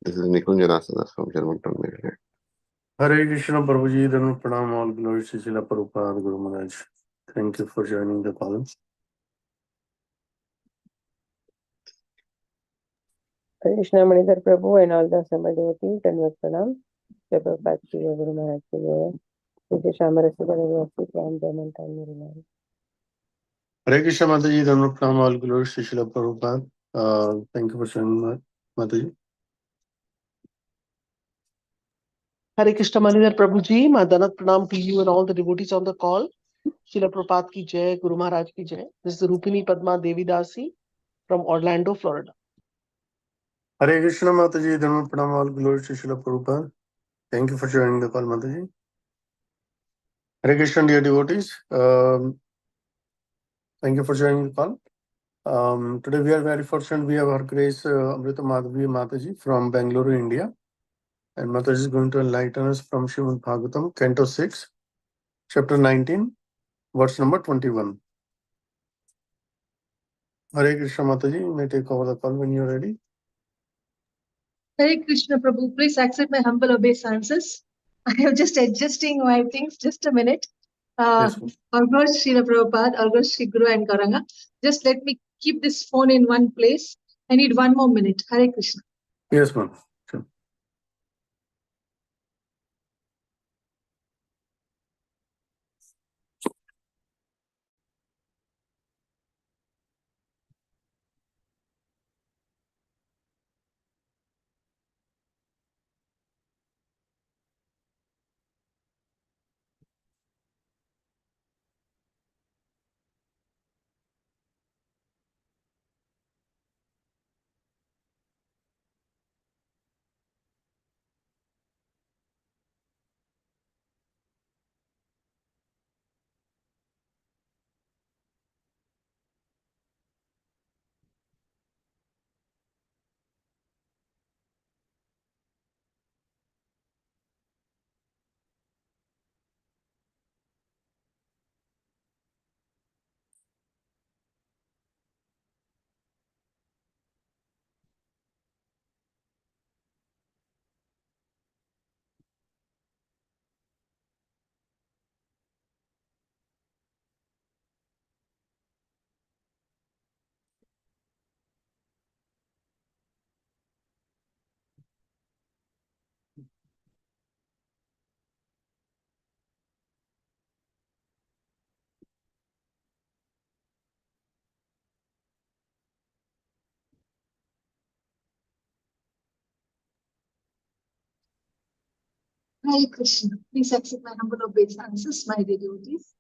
This is Nikunjanasana from Germantown, Maryland. Hare Krishna Prabhuji, then Pranam, all glory to Srila Prabhupada Guru Maharaj. Thank you for joining the call. Krishna Manidhar Prabhu and all the Sama devotees, Dhanvat Pranam. Prabhupada ki jai, Guru Maharaj ki jai. This is Shamarasi Bhagavatam from Germantown, Maryland. Hare Krishna Mataji, then Pranam, all glory to Srila Prabhupada. Thank you for joining Mataji. Hare Krishna Manidhar Prabhuji, my Danat Pranam to you and all the devotees on the call. Srila Prabhupada ki jai, Guru Maharaj ki jai. This is Rupini Padma Devi Dasi from Orlando, Florida. Hare Krishna Mataji, then Pranam, all glory to Srila Prabhupada. Thank you for joining the call, Mataji. Hare Krishna, dear devotees. Thank you for joining the call. Today we are very fortunate. We have our grace Amrut Madhavi Mataji from Bangalore, India. And Mataji is going to enlighten us from Srimad Bhagvatam, Canto 6, Chapter 19, verse number 21. Hare Krishna Mataji, you may take over the call when you are ready. Hare Krishna Prabhu, please accept my humble obeisances. I am just adjusting my things, just a minute. Yes, All God Srila Prabhupada, all God Sri Guru and Karanga. Just let me keep this phone in one place. I need one more minute. Hare Krishna. yes, ma'am. Sure. Hare Krishna. Please accept my humble obeisances, my devotees.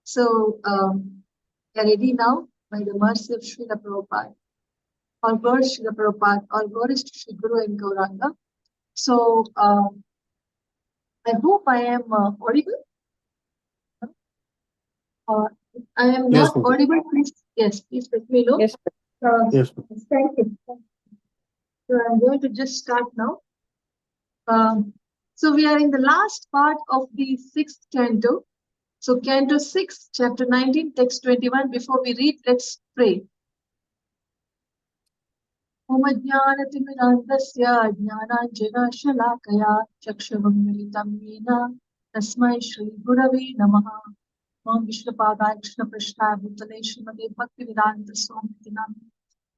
So, we are ready now by the mercy of Srila Prabhupada. All God Srila Prabhupada, all glories to Sri Guru and Gauranga. So, I hope I am audible. I am Yes, not ma'am. audible. Please, yes, please let me know. Yes, Yes, ma'am. Thank you. So I'm going to just start now. So we are in the last part of the 6th canto. So canto 6, chapter 19, text 21. Before we read, let's pray. Om Ajnanatimidandasya Jnananjanashalakaya Chakshurunmilitam Yena Tasmai Shri Gurave Namaha. Om Vishnupadaya Krishna Prashnaya Bhutale Srimade Bhaktivedanta Swami Namaha.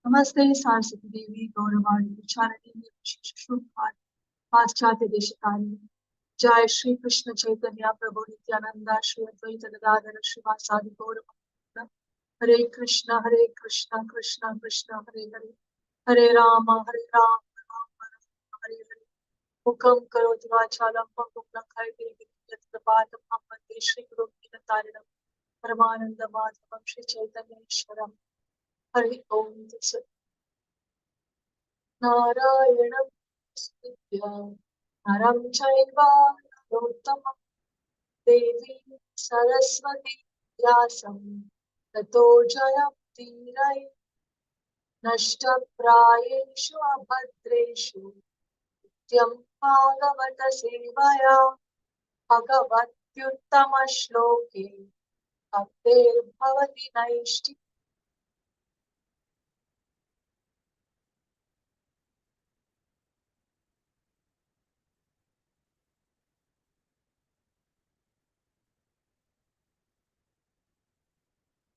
Namaste Saraswati Devi Gauravani Vicharani Nirvisheshubhad Paschatya Deshakari. Jai Shri Krishna Chaitanya Prabhu Nityananda Shri Advaita Gadadhara Srivasadi Gauravani. Hare Krishna Krishna Krishna Hare Hare. Hare Rama Rama Hare Hare. Hukam karoti vachalam pangum lakhaite yat prapatam amante Shri Guru Nitarinam Paramananda Madhavam Shri Chaitanya Ishwaram. Hare Om Tat Narayanam Namaskritya Naram Chaiva Narottamam Devi Saraswati Vyasam Tato Jayam Nashtaprayeshu abhadreshu Nityam Bhagavata Sevaya Bhagavatyuttama Shloke Bhaktir Bhavati Naishti.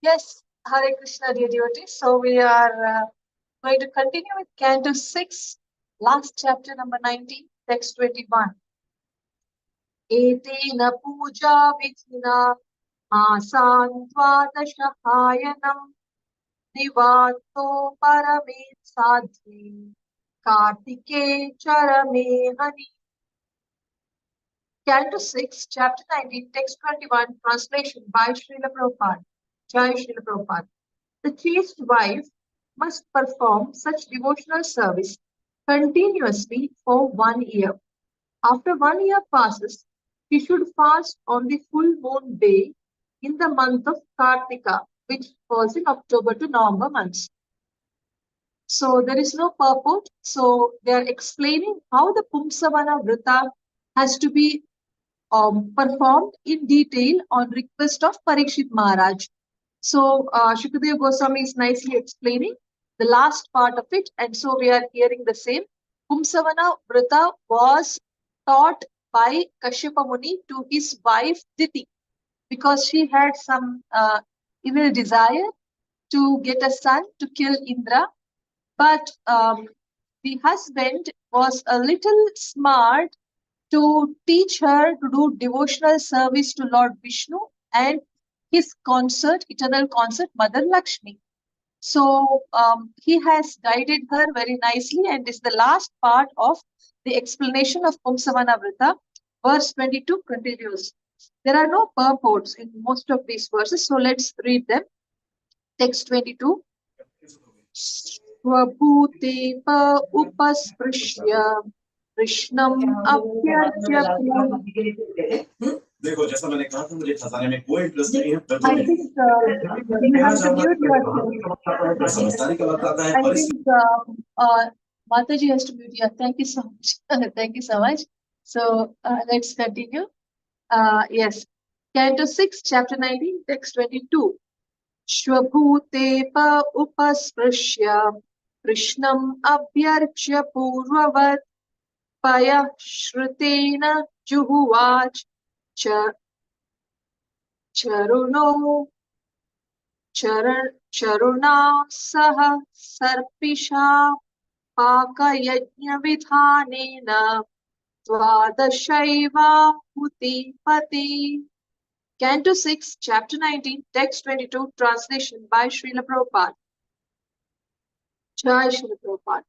Yes, Hare Krishna, dear devotees. So we are going to continue with Canto 6, last chapter number 19, text 21. Etena puja vidhina asan dvadashahayanam divato parame sadhi kartike charame hani. Canto 6, chapter 19, text 21, translation by Srila Prabhupada. Jai Srila Prabhupada. The chaste wife must perform such devotional service continuously for 1 year. After 1 year passes, she should fast on the full moon day in the month of Kartika, which falls in October to November months. So there is no purport. So they are explaining how the Pumsavana Vrita has to be performed in detail on request of Parikshit Maharaj. So Shukadeva Goswami is nicely explaining the last part of it, and so we are hearing the same. Pumsavana Vrita was taught by Kashyapa Muni to his wife Diti, because she had some evil desire to get a son to kill Indra, but the husband was a little smart to teach her to do devotional service to Lord Vishnu and his consort, eternal consort, Mother Lakshmi. So he has guided her very nicely, and this is the last part of the explanation of Pumsavana Vrita. Verse 22 continues. There are no purports in most of these verses, so let's read them. Text 22. Swabhute pa upasprisya Krishnam Abhyarchya. देखो जैसा मैंने कहा था मुझे खजाने में कोई interest नहीं है I think you have to mute yourself. समझदारी का वक्त आता है I और इस think Mataji has to mute you. Thank you so much. Thank you so much. So let's continue. Yes. Canto 6, chapter 19, text 22. Shvabhute pa upasprisya Krishnam abhyarchya purvavat paya shrutena juhuvach charuno charuna saha sarpisha pakayajnavidhanena dvadashaiva pati. Canto 6, chapter 19, text 22, translation by Srila Prabhupada. Jai Srila Prabhupada.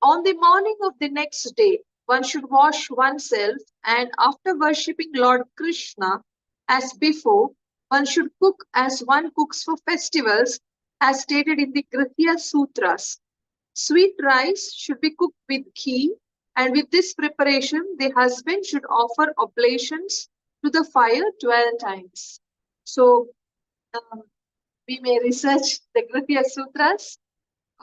On the morning of the next day, one should wash oneself, and after worshipping Lord Krishna as before, one should cook as one cooks for festivals, as stated in the Grihya Sutras. Sweet rice should be cooked with ghee, and with this preparation, the husband should offer oblations to the fire 12 times. So, we may research the Grihya Sutras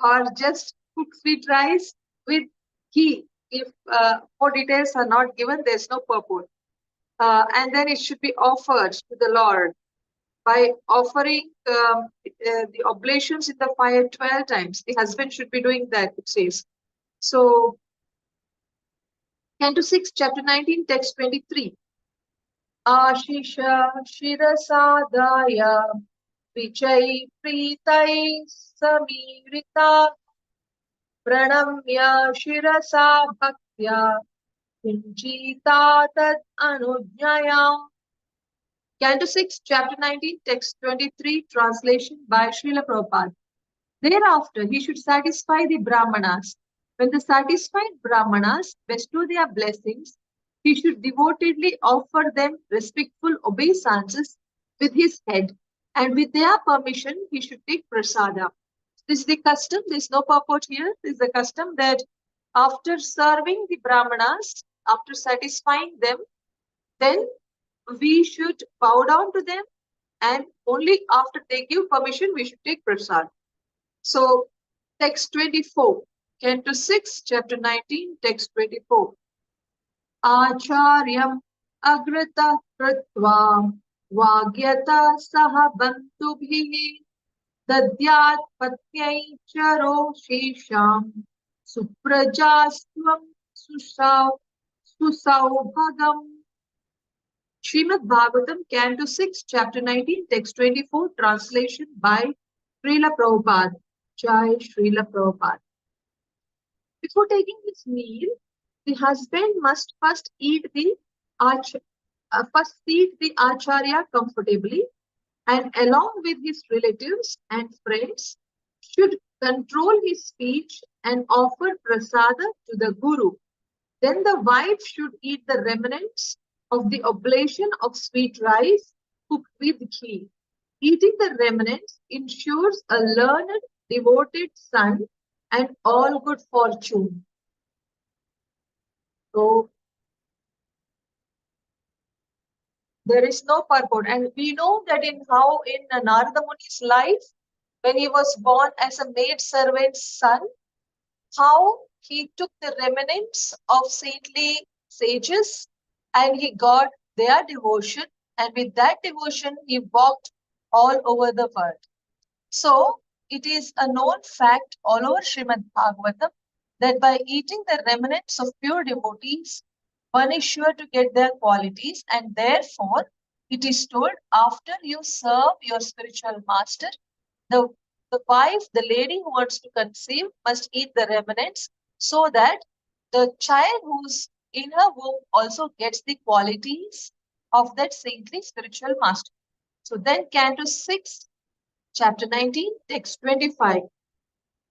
or just cook sweet rice with ghee. If more details are not given, there's no purport. And then it should be offered to the Lord by offering the oblations in the fire 12 times. The husband should be doing that, it says. So, Canto 6, chapter 19, text 23. Ashisha Shirasadaya Vijay Pritai Samirita Pranamya Shirasa Bhaktya Kinchita Tad Anujnaya. Canto 6, chapter 19, text 23, translation by Srila Prabhupada. Thereafter, he should satisfy the Brahmanas. When the satisfied Brahmanas bestow their blessings, he should devotedly offer them respectful obeisances with his head, and with their permission, he should take prasada. This is the custom. There is no purport here. This is the custom that after serving the Brahmanas, after satisfying them, then we should bow down to them, and only after they give permission, we should take prasad. So, text 24, Canto 6, chapter 19, text 24. Acharyam agrita kritva vagyata saha bantubhihi dadyat patyai charo shesham suprajastvam susaubhagam. Srimad Bhagavatam, Canto 6, Chapter 19, Text 24, translation by Srila Prabhupada. Jai Srila Prabhupada. Before taking his meal, the husband must first feed the acharya comfortably, and along with his relatives and friends, should control his speech and offer prasada to the Guru. Then the wife should eat the remnants of the oblation of sweet rice cooked with ghee. Eating the remnants ensures a learned, devoted son and all good fortune. So there is no purport. And we know that in Narada Muni's life, when he was born as a maid servant's son, how he took the remnants of saintly sages and he got their devotion, and with that devotion he walked all over the world. So it is a known fact all over Srimad Bhagavatam that by eating the remnants of pure devotees, one is sure to get their qualities, and therefore it is told, after you serve your spiritual master, the wife, the lady who wants to conceive, must eat the remnants so that the child who's in her womb also gets the qualities of that saintly spiritual master. So then Canto 6, Chapter 19, Text 25.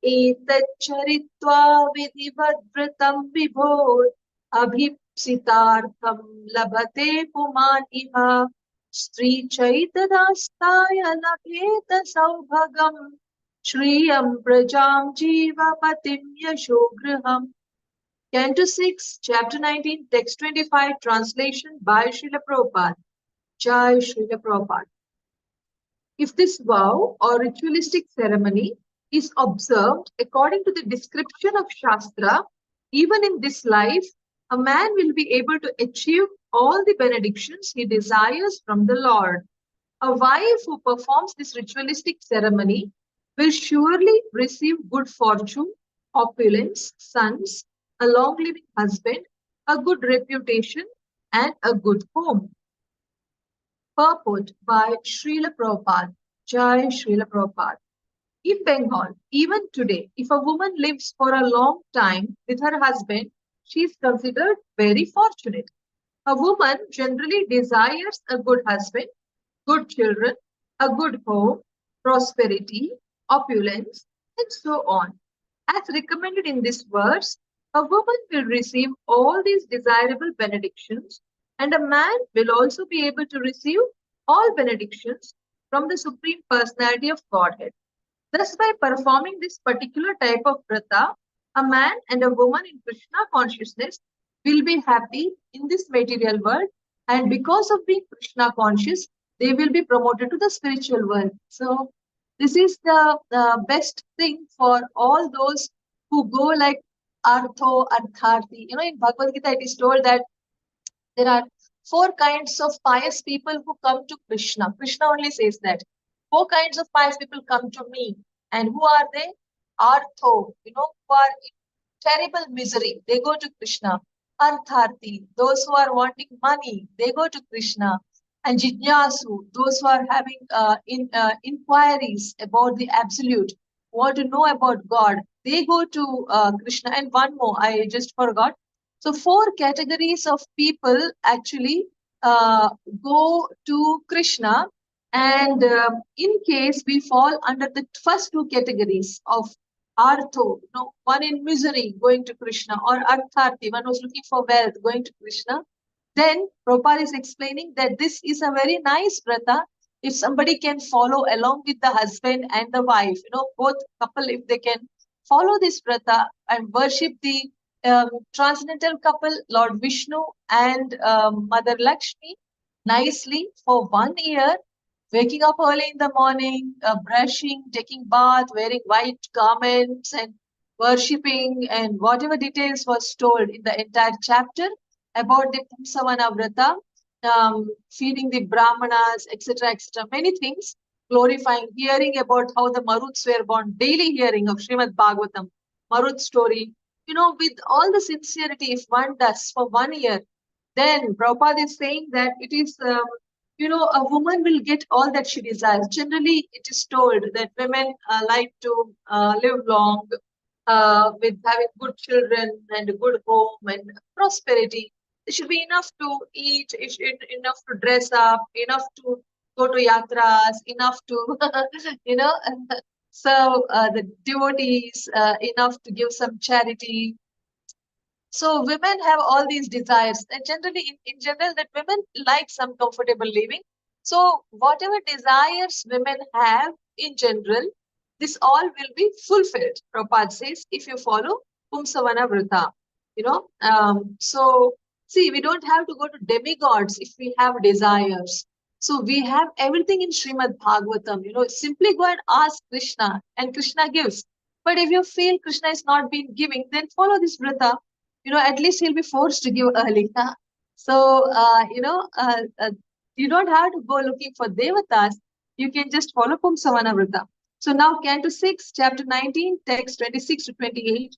Etaccharitva vidivadvritam vibhor abhipsitartham labhate puman iha Sri Chaitadastaya labheta saubhagam Shriyam prajam jivapatim yashograham. Canto 6, Chapter 19, Text 25, translation by Srila Prabhupada. Jai Srila Prabhupada. If this vow or ritualistic ceremony is observed according to the description of Shastra, even in this life, a man will be able to achieve all the benedictions he desires from the Lord. A wife who performs this ritualistic ceremony will surely receive good fortune, opulence, sons, a long-living husband, a good reputation, and a good home. Purport by Srila Prabhupada. Jai Srila Prabhupada. In Bengal, even today, if a woman lives for a long time with her husband, she is considered very fortunate. A woman generally desires a good husband, good children, a good home, prosperity, opulence, and so on. As recommended in this verse, a woman will receive all these desirable benedictions, and a man will also be able to receive all benedictions from the Supreme Personality of Godhead. Thus, by performing this particular type of vrata, a man and a woman in Krishna consciousness will be happy in this material world, and because of being Krishna conscious, they will be promoted to the spiritual world. So, this is the best thing for all those who go like Artho, Artharthi. You know, in Bhagavad Gita, it is told that there are 4 kinds of pious people who come to Krishna. Krishna only says that. 4 kinds of pious people come to me. And who are they? Artho, who are in terrible misery. They go to Krishna. Artharthi, those who are wanting money, they go to Krishna. And Jijnasu, those who are having inquiries about the absolute, want to know about God, they go to Krishna. And one more, I just forgot. So 4 categories of people actually go to Krishna, and in case we fall under the first 2 categories of Artho, one in misery going to Krishna, or Artharthi, one who's looking for wealth going to Krishna, then Prabhupada is explaining that this is a very nice vrata if somebody can follow along with the husband and the wife, both couple, if they can follow this vrata and worship the transcendental couple, Lord Vishnu and Mother Lakshmi, nicely for 1 year, waking up early in the morning, brushing, taking bath, wearing white garments and worshipping, and whatever details was told in the entire chapter about the Pumsavana Vrata, feeding the Brahmanas, etc., etc., many things, glorifying, hearing about how the Maruts were born, daily hearing of Srimad Bhagavatam, Marut story, with all the sincerity, if one does for 1 year, then Prabhupada is saying that it is, a woman will get all that she desires. Generally, it is told that women like to live long with having good children and a good home and prosperity. There should be enough to eat, enough to dress up, enough to go to yatras, enough to, serve the devotees, enough to give some charity. So women have all these desires, and generally, in general, that women like some comfortable living. So whatever desires women have in general, this all will be fulfilled. Prabhupada says, if you follow Pumsavana Vrata, So see, we don't have to go to demigods if we have desires. So we have everything in Srimad Bhagvatam. Simply go and ask Krishna, and Krishna gives. But if you feel Krishna is not been giving, then follow this Vrata. At least he'll be forced to give early. So, you don't have to go looking for devatas. You can just follow Pumsavana Vrata. So now Canto 6, chapter 19, text 26 to 28.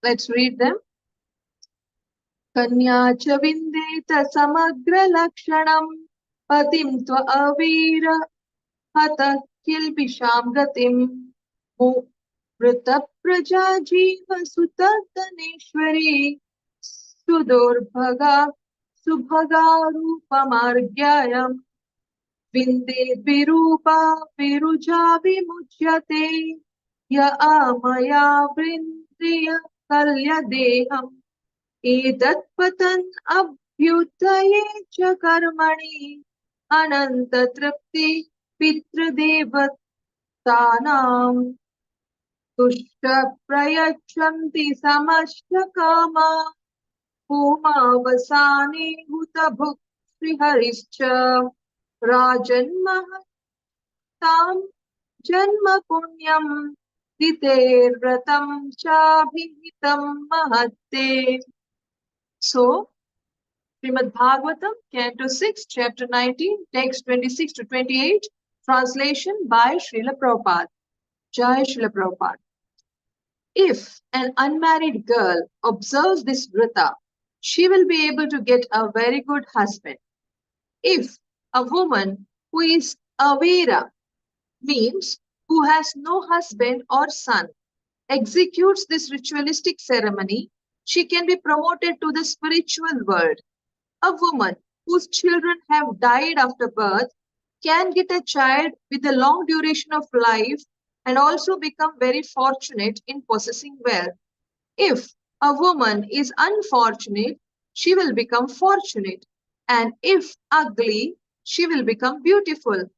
Let's read them. Kanya cha vindeta samagra lakshanam patim tva avira hata kilbisham gatim Vrita praja jiva sutartaneshwari sudurбhaga subhaga rupamargyayam vinde virupa viruja vimuchyate ya amaya vrindriya kalya deham edat patan abhyutaye cha karmani ananta tripti pitradevatanam तुष्ट प्रयच्छन्ति समश्चकामा भूमावसाने हुतभुक् श्रीहरिश्च राजन्महतां जन्म पुण्यं दितेर्व्रतं चाभिहितं महत्ते. So, Srimad Bhagavatam, Canto 6, Chapter 19, Text 26 to 28, translation by Srila Prabhupada. Jai Srila Prabhupada. If an unmarried girl observes this vrata, she will be able to get a very good husband. If a woman who is avira, means who has no husband or son, executes this ritualistic ceremony, she can be promoted to the spiritual world. A woman whose children have died after birth can get a child with a long duration of life and also become very fortunate in possessing wealth. If a woman is unfortunate, she will become fortunate. And if ugly, she will become beautiful.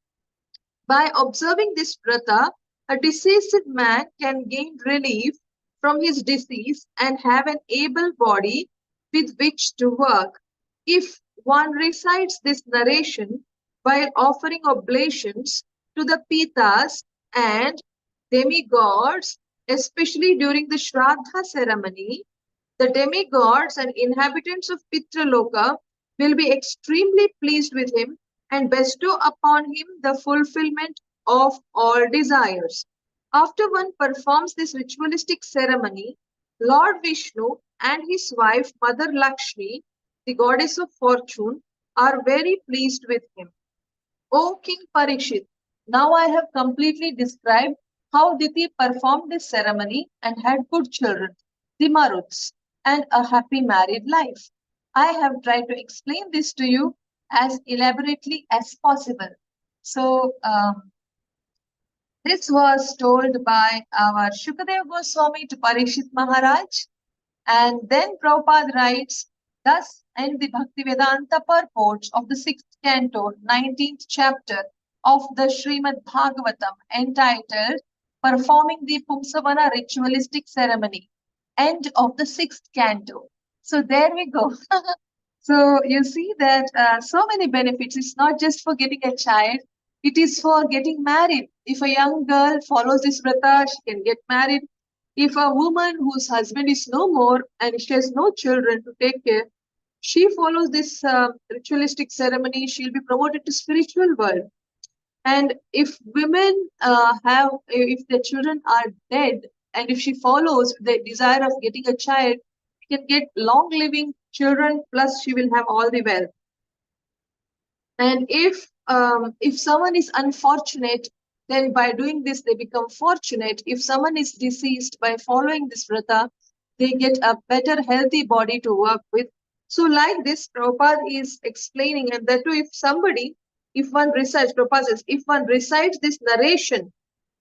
By observing this vrata, a deceased man can gain relief from his disease and have an able body with which to work. If one recites this narration while offering oblations to the pitas and demigods, especially during the Shraddha ceremony, the demigods and inhabitants of Pitraloka will be extremely pleased with him and bestow upon him the fulfillment of all desires. After one performs this ritualistic ceremony, Lord Vishnu and his wife Mother Lakshmi, the goddess of fortune, are very pleased with him. O King Parikshit, now I have completely described how Diti performed this ceremony and had good children, the Maruts, and a happy married life. I have tried to explain this to you as elaborately as possible. So, this was told by our Shukadeva Goswami to Parikshit Maharaj. And then Prabhupada writes, thus end the Bhaktivedanta purports of the 6th canto, 19th chapter of the Srimad Bhagavatam, entitled Performing the Pumsavana Ritualistic Ceremony, end of the 6th canto. So there we go. So you see that so many benefits. It's not just for getting a child, it is for getting married. If a young girl follows this vrata, she can get married. If a woman whose husband is no more and she has no children to take care, she follows this ritualistic ceremony, she'll be promoted to spiritual world. And if women if their children are dead, and if she follows the desire of getting a child, can get long living children, plus she will have all the wealth. And if someone is unfortunate, then by doing this they become fortunate. If someone is deceased, by following this vrata, they get a better healthy body to work with. So like this, Prabhupada is explaining, and that too, if one recites, Prabhupada says, if one recites this narration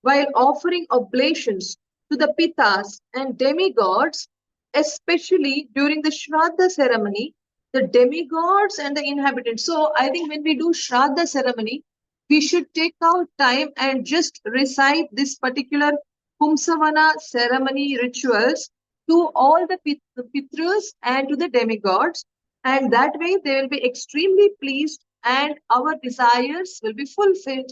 while offering oblations to the pitas and demigods, especially during the Shraddha ceremony, the demigods and the inhabitants. So I think when we do Shraddha ceremony, we should take out time and just recite this particular Pumsavana ceremony rituals to all the Pitrus and to the demigods. And that way they will be extremely pleased and our desires will be fulfilled.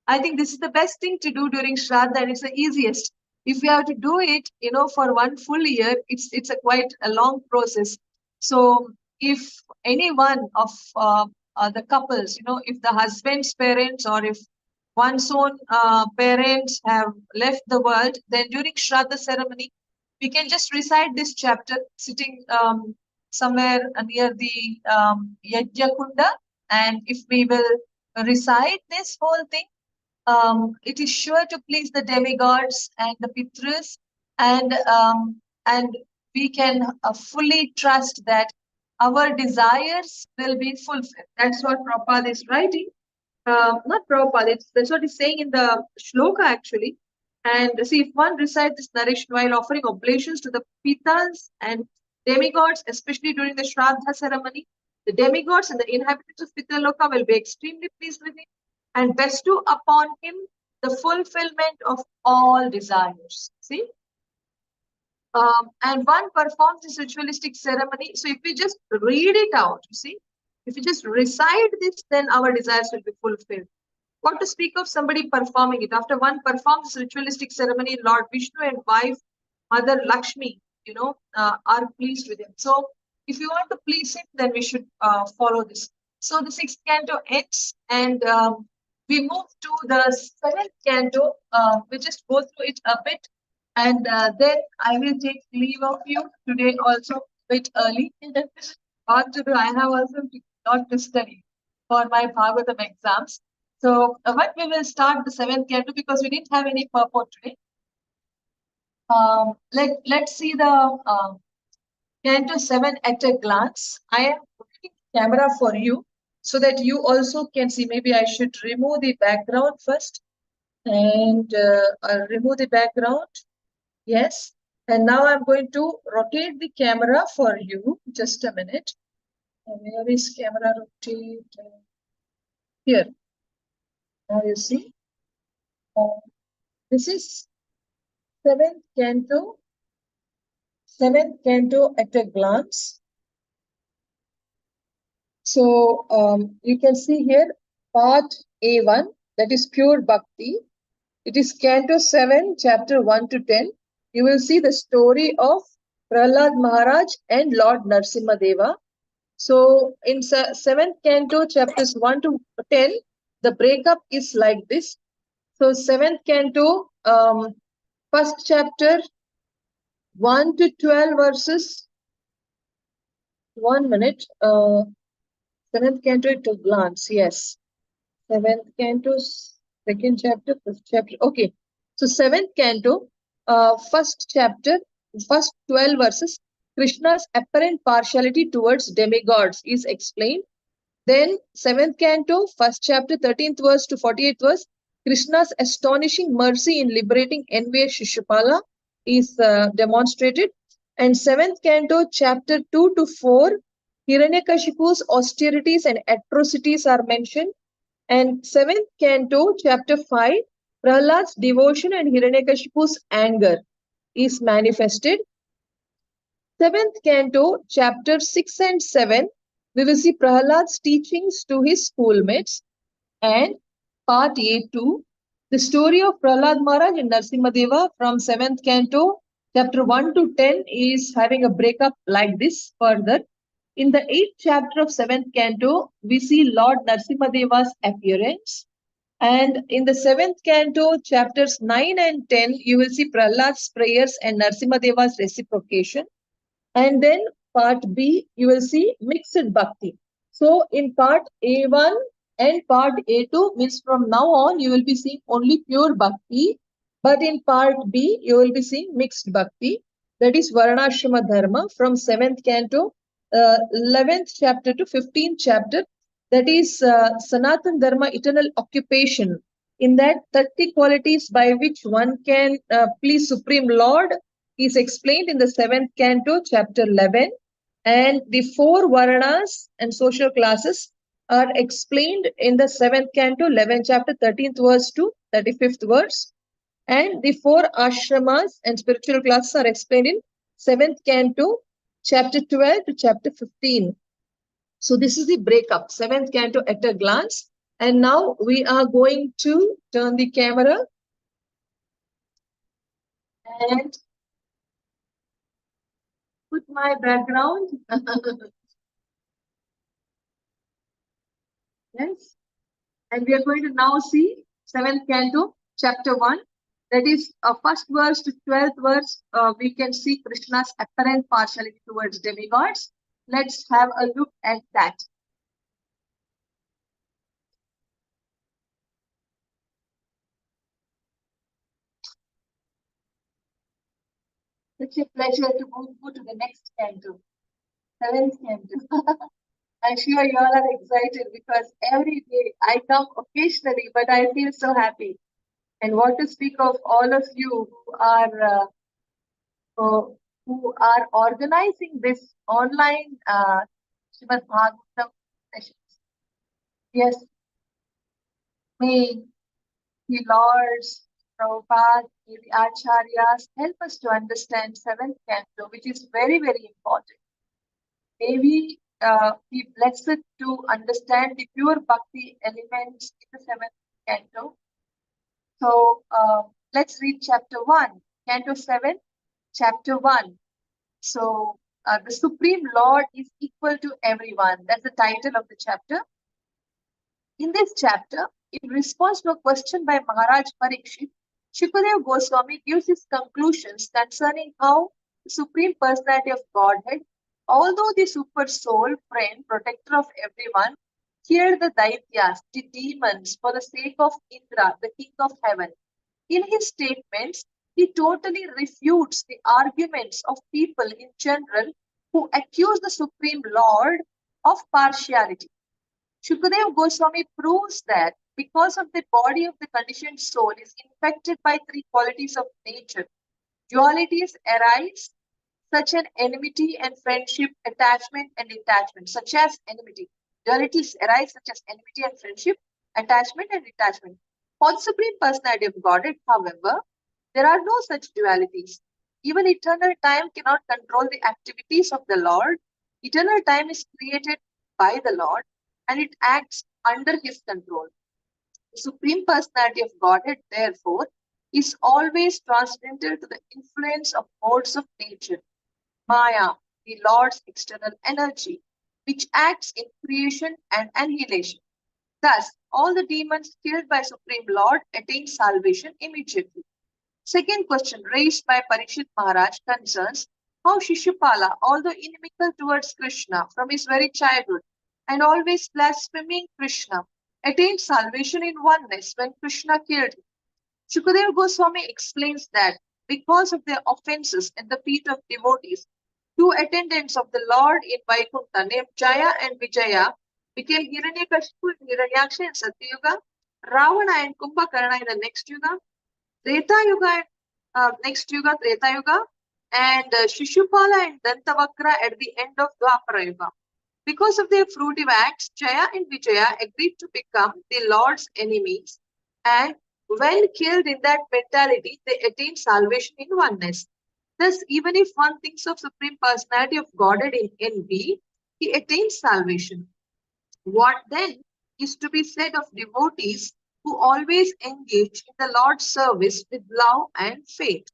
I think this is the best thing to do during Shraddha, and it's the easiest. If you have to do it, for one full year, it's a quite a long process. So if any one of the couples, if the husband's parents or if one's own parents have left the world, then during Shraddha ceremony, we can just recite this chapter sitting somewhere near the Yajna Kunda. And if we will recite this whole thing, it is sure to please the demigods and the Pitrus, and we can fully trust that our desires will be fulfilled. That's what Prabhupada is writing. Not Prabhupada, that's what he's saying in the shloka actually. And see, if one recites this narration while offering oblations to the Pitas and demigods, especially during the Shraddha ceremony, the demigods and the inhabitants of Pitraloka will be extremely pleased with him and bestow upon him the fulfillment of all desires. See? And one performs this ritualistic ceremony. So if we just read it out, you see, if we just recite this, then our desires will be fulfilled. What to speak of somebody performing it? After one performs this ritualistic ceremony, Lord Vishnu and wife, Mother Lakshmi, are pleased with him. So if you want to please him, then we should follow this. So the 6th canto ends, and we move to the 7th canto. We just go through it a bit, and then I will take leave of you today also a bit early. What to do? I have also not to study for my Bhagavatam exams. So but we will start the 7th canto because we didn't have any purport today. Let's see the canto 7 at a glance. I am putting the camera for you so that you also can see. Maybe I should remove the background first, and I'll remove the background. Yes. And now I'm going to rotate the camera for you. Just a minute. Where is camera rotate? Here. Now you see. This is 7th canto. 7th canto at a glance. So you can see here part A1, that is pure bhakti. It is canto 7, chapter 1 to 10. You will see the story of Prahlad Maharaj and Lord Narsimhadeva. So in 7th canto, chapters 1 to 10, the breakup is like this. So 7th canto, first chapter, 1 to 12 verses. 1 minute. 7th canto at a glance. Yes. 7th canto, 2nd chapter, 5th chapter. Okay. So 7th canto, first chapter, first 12 verses, Krishna's apparent partiality towards demigods is explained. Then 7th canto, first chapter, 13th verse to 48th verse, Krishna's astonishing mercy in liberating envious Shishupala is demonstrated. And 7th canto, chapter 2 to 4, Hiranyakashipu's austerities and atrocities are mentioned. And 7th canto, chapter 5, Prahlad's devotion and Hiranyakashipu's anger is manifested. 7th canto, chapter 6 and 7, we will see Prahlad's teachings to his schoolmates. And part A2, the story of Prahlad Maharaj and Narsimhadeva from 7th canto, chapter 1 to 10 is having a breakup like this further. In the 8th chapter of 7th canto, we see Lord Narsimhadeva's appearance. And in the 7th canto, chapters 9 and 10, you will see Prahlad's prayers and Narsimhadeva's reciprocation. And then part B, you will see mixed bhakti. So in part A1 and part A2 means from now on, you will be seeing only pure bhakti. But in part B, you will be seeing mixed bhakti. That is Varnashrama Dharma from 7th canto, 11th chapter to 15th chapter. That is Sanatan Dharma, eternal occupation. In that, 30 qualities by which one can please Supreme Lord is explained in the 7th canto, chapter 11. And the 4 Varanas and social classes are explained in the 7th canto, 11th chapter, 13th verse to 35th verse. And the 4 ashramas and spiritual classes are explained in 7th canto, chapter 12 to chapter 15. So this is the breakup, 7th canto at a glance. And now we are going to turn the camera and put my background. Yes. And we are going to now see 7th canto, chapter 1. That is first verse to 12th verse. We can see Krishna's apparent partiality towards demigods. Let's have a look at that. It's a pleasure to move to the next canto, 7th canto. I'm sure you all are excited because every day I come occasionally, but I feel so happy. And what to speak of all of you who are organizing this online Srimad Bhagavatam sessions. Yes, may the Lords, Prabhupada, may the Acharyas help us to understand 7th canto, which is very, very important. May we be blessed to understand the pure bhakti elements in the 7th canto. So let's read chapter 1, canto 7, chapter 1. So the Supreme Lord is equal to everyone. That's the title of the chapter. In this chapter, in response to a question by Maharaj Parikshit, Shukadeva Goswami gives his conclusions concerning how the Supreme Personality of Godhead, although the super soul, friend, protector of everyone, killed the Daityas, the demons, for the sake of Indra, the king of heaven. In his statements, he totally refutes the arguments of people in general who accuse the Supreme Lord of partiality. Shukadeva Goswami proves that because of the body of the conditioned soul is infected by 3 qualities of nature, dualities arise, such as enmity and friendship, attachment and detachment, such as enmity. Dualities arise such as enmity and friendship, attachment and detachment. For the Supreme Personality of Godhead, however, there are no such dualities. Even eternal time cannot control the activities of the Lord. Eternal time is created by the Lord and it acts under his control. The Supreme Personality of Godhead, therefore, is always transcendental to the influence of modes of nature. Maya, the Lord's external energy, which acts in creation and annihilation. Thus, all the demons killed by Supreme Lord attain salvation immediately. Second question raised by Parikshit Maharaj concerns how Shishupala, although inimical towards Krishna from his very childhood and always blaspheming Krishna, attained salvation in oneness when Krishna killed him. Shukadeva Goswami explains that because of their offenses at the feet of devotees, 2 attendants of the Lord in Vaikuntha named Jaya and Vijaya became Hiranyakashipu and Hiranyaksha in Satyuga, Ravana and Kumbhakarna in the next Yuga, Treta Yuga and next Yuga, Treta Yuga, and Shishupala and Dantavakra at the end of Dwapara Yuga. Because of their fruitive acts, Jaya and Vijaya agreed to become the Lord's enemies, and when killed in that mentality, they attained salvation in oneness. Thus, even if one thinks of Supreme Personality of Godhead in envy, he attains salvation. What then is to be said of devotees who always engage in the Lord's service with love and faith?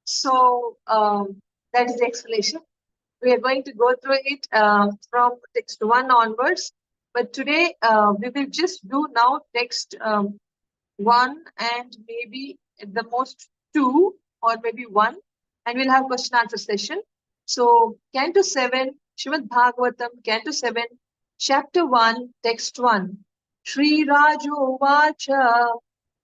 So, that is the explanation. We are going to go through it from text 1 onwards. But today, we will just do now text 1 and maybe at the most 2 or maybe 1. And we'll have question answer session. So, Canto 7, Srimad Bhagvatam, Canto 7, Chapter 1, Text 1. Shri Rajo Vacha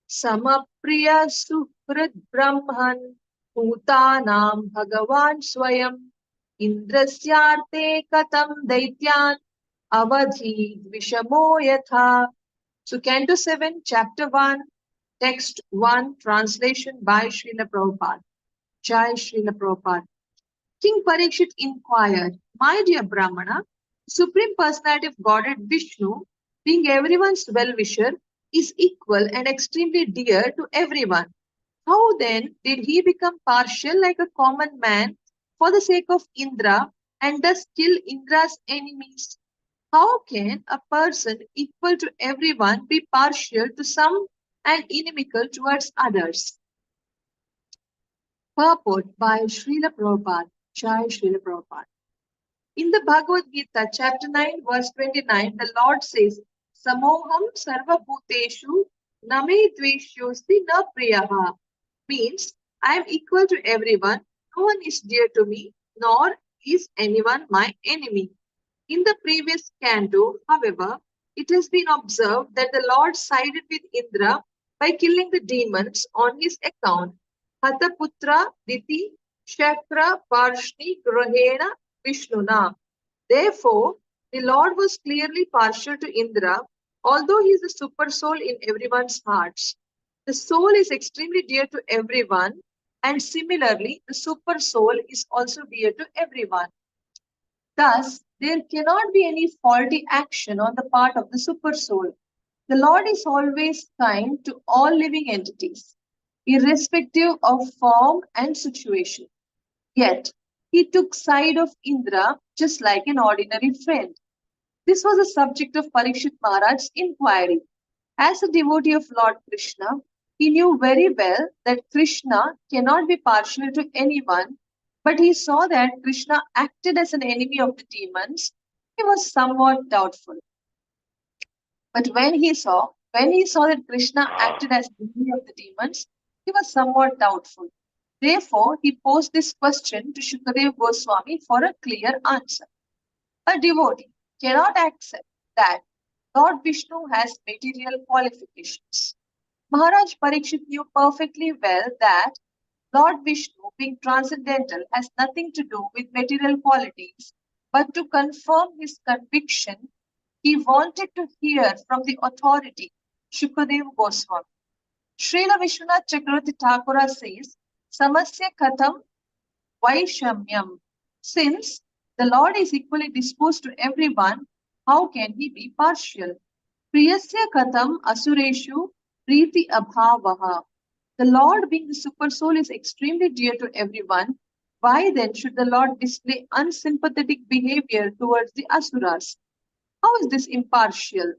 Samapriya Suhrid Brahman Bhutanam Bhagavan Swayam Indrasyarte Katam Daityan Avadhi Vishamo Yatha. So, Canto 7, Chapter 1, Text 1, translation by Srila Prabhupada. Jai Srila Prabhupada. King Parikshit inquired, My dear Brahmana, Supreme Personality of Godhead Vishnu, being everyone's well-wisher, is equal and extremely dear to everyone. How then did he become partial like a common man for the sake of Indra and thus kill Indra's enemies? How can a person equal to everyone be partial to some and inimical towards others? Purport by Srila Prabhupada. Jai Srila Prabhupada. In the Bhagavad Gita, chapter 9, verse 29, the Lord says, Samoham sarva bhuteshu name dveshyosti na priyaha. Means, I am equal to everyone, no one is dear to me, nor is anyone my enemy. In the previous canto, however, it has been observed that the Lord sided with Indra by killing the demons on his account. Hataputra diti shakra parshni grahena vishnuna. Therefore, the Lord was clearly partial to Indra, although he is the super soul in everyone's hearts. The soul is extremely dear to everyone, and similarly, the super soul is also dear to everyone. Thus, there cannot be any faulty action on the part of the super soul. The Lord is always kind to all living entities, irrespective of form and situation. Yet, he took side of Indra just like an ordinary friend. This was the subject of Parikshit Maharaj's inquiry. As a devotee of Lord Krishna, he knew very well that Krishna cannot be partial to anyone, but he saw that Krishna acted as an enemy of the demons. He was somewhat doubtful. But when he saw that Krishna acted as the enemy of the demons, he was somewhat doubtful. Therefore, he posed this question to Shukadeva Goswami for a clear answer. A devotee cannot accept that Lord Vishnu has material qualifications. Maharaj Parikshit knew perfectly well that Lord Vishnu, being transcendental, has nothing to do with material qualities, but to confirm his conviction, he wanted to hear from the authority, Shukadeva Goswami. Srila Vishwanath Chakravarti Thakura says, Samasya Katham Vaishamyam. Since the Lord is equally disposed to everyone, how can he be partial? Priyasya Katham Asureshu Priti Abhavaha. The Lord, being the super soul, is extremely dear to everyone. Why then should the Lord display unsympathetic behavior towards the Asuras? How is this impartial?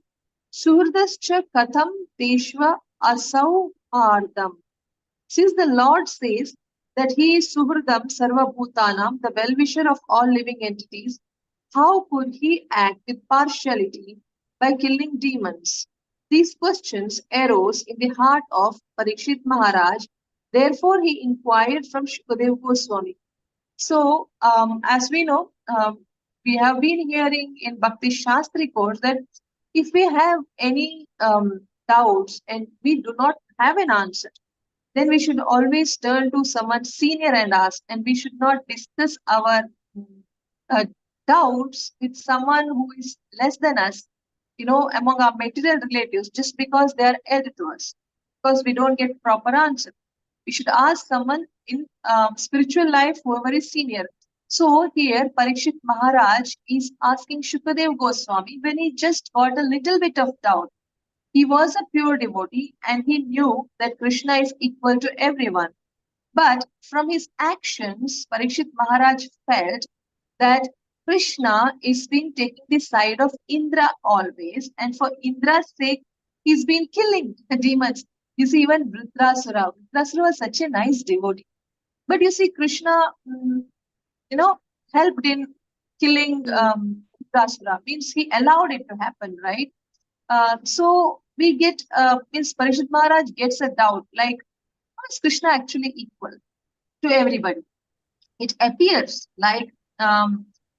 Suhrdascha Katham Deshva Asau Ardam. Since the Lord says that he is Suhrdam Sarva Bhutanam, the well-wisher of all living entities, how could he act with partiality by killing demons? These questions arose in the heart of Parikshit Maharaj. Therefore, he inquired from Shukadeva Goswami. So, as we know, we have been hearing in Bhakti Shastri course that if we have any doubts and we do not have an answer, then we should always turn to someone senior and ask, and we should not discuss our uh, doubts with someone who is less than us, among our material relatives, just because they are elder to us, because we don't get proper answer. We should ask someone in spiritual life, whoever is senior. So here, Parikshit Maharaj is asking Shukadev Goswami when he just got a little bit of doubt. He was a pure devotee and he knew that Krishna is equal to everyone. But from his actions, Parikshit Maharaj felt that Krishna is been taking the side of Indra always, and for Indra's sake, he's been killing the demons. You see, even Vritrasura was such a nice devotee. But you see, Krishna, helped in killing Vritrasura, means he allowed it to happen, right? So we get, means Parikshit Maharaj gets a doubt, like, how is Krishna actually equal to everybody? It appears like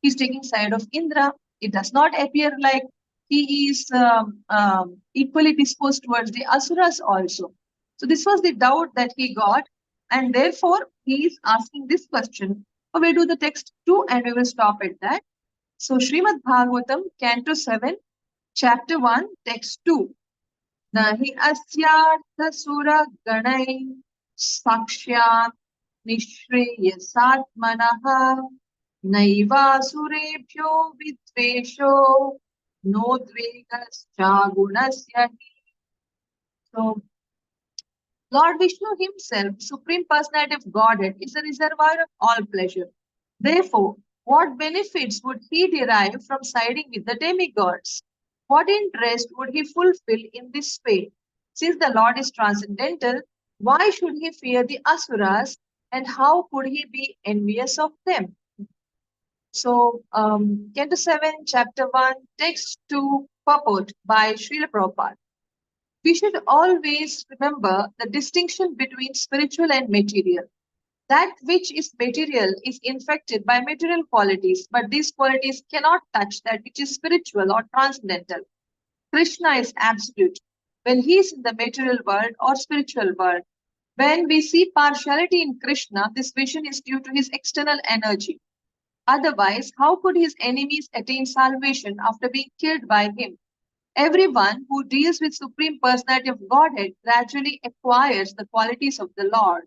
he's taking side of Indra. It does not appear like he is equally disposed towards the Asuras also. So this was the doubt that he got, and therefore he is asking this question. So we'll do the text 2 and we will stop at that. So Srimad Bhagavatam, Canto 7, Chapter 1, Text 2. Nahi asyartha sura ganai sakshyat nishreyasatmanaha naivasurebhyo vidvesho nodvegascha gunasya. So Lord Vishnu himself, Supreme Personality of Godhead, is a reservoir of all pleasure. Therefore, what benefits would he derive from siding with the demigods? What interest would he fulfill in this way? Since the Lord is transcendental, why should he fear the Asuras, and how could he be envious of them? So, Canto 7, Chapter 1, Text 2, purport by Srila Prabhupada. We should always remember the distinction between spiritual and material. That which is material is infected by material qualities, but these qualities cannot touch that which is spiritual or transcendental. Krishna is absolute. When he is in the material world or spiritual world, when we see partiality in Krishna, this vision is due to his external energy. Otherwise, how could his enemies attain salvation after being killed by him? Everyone who deals with Supreme Personality of Godhead gradually acquires the qualities of the Lord.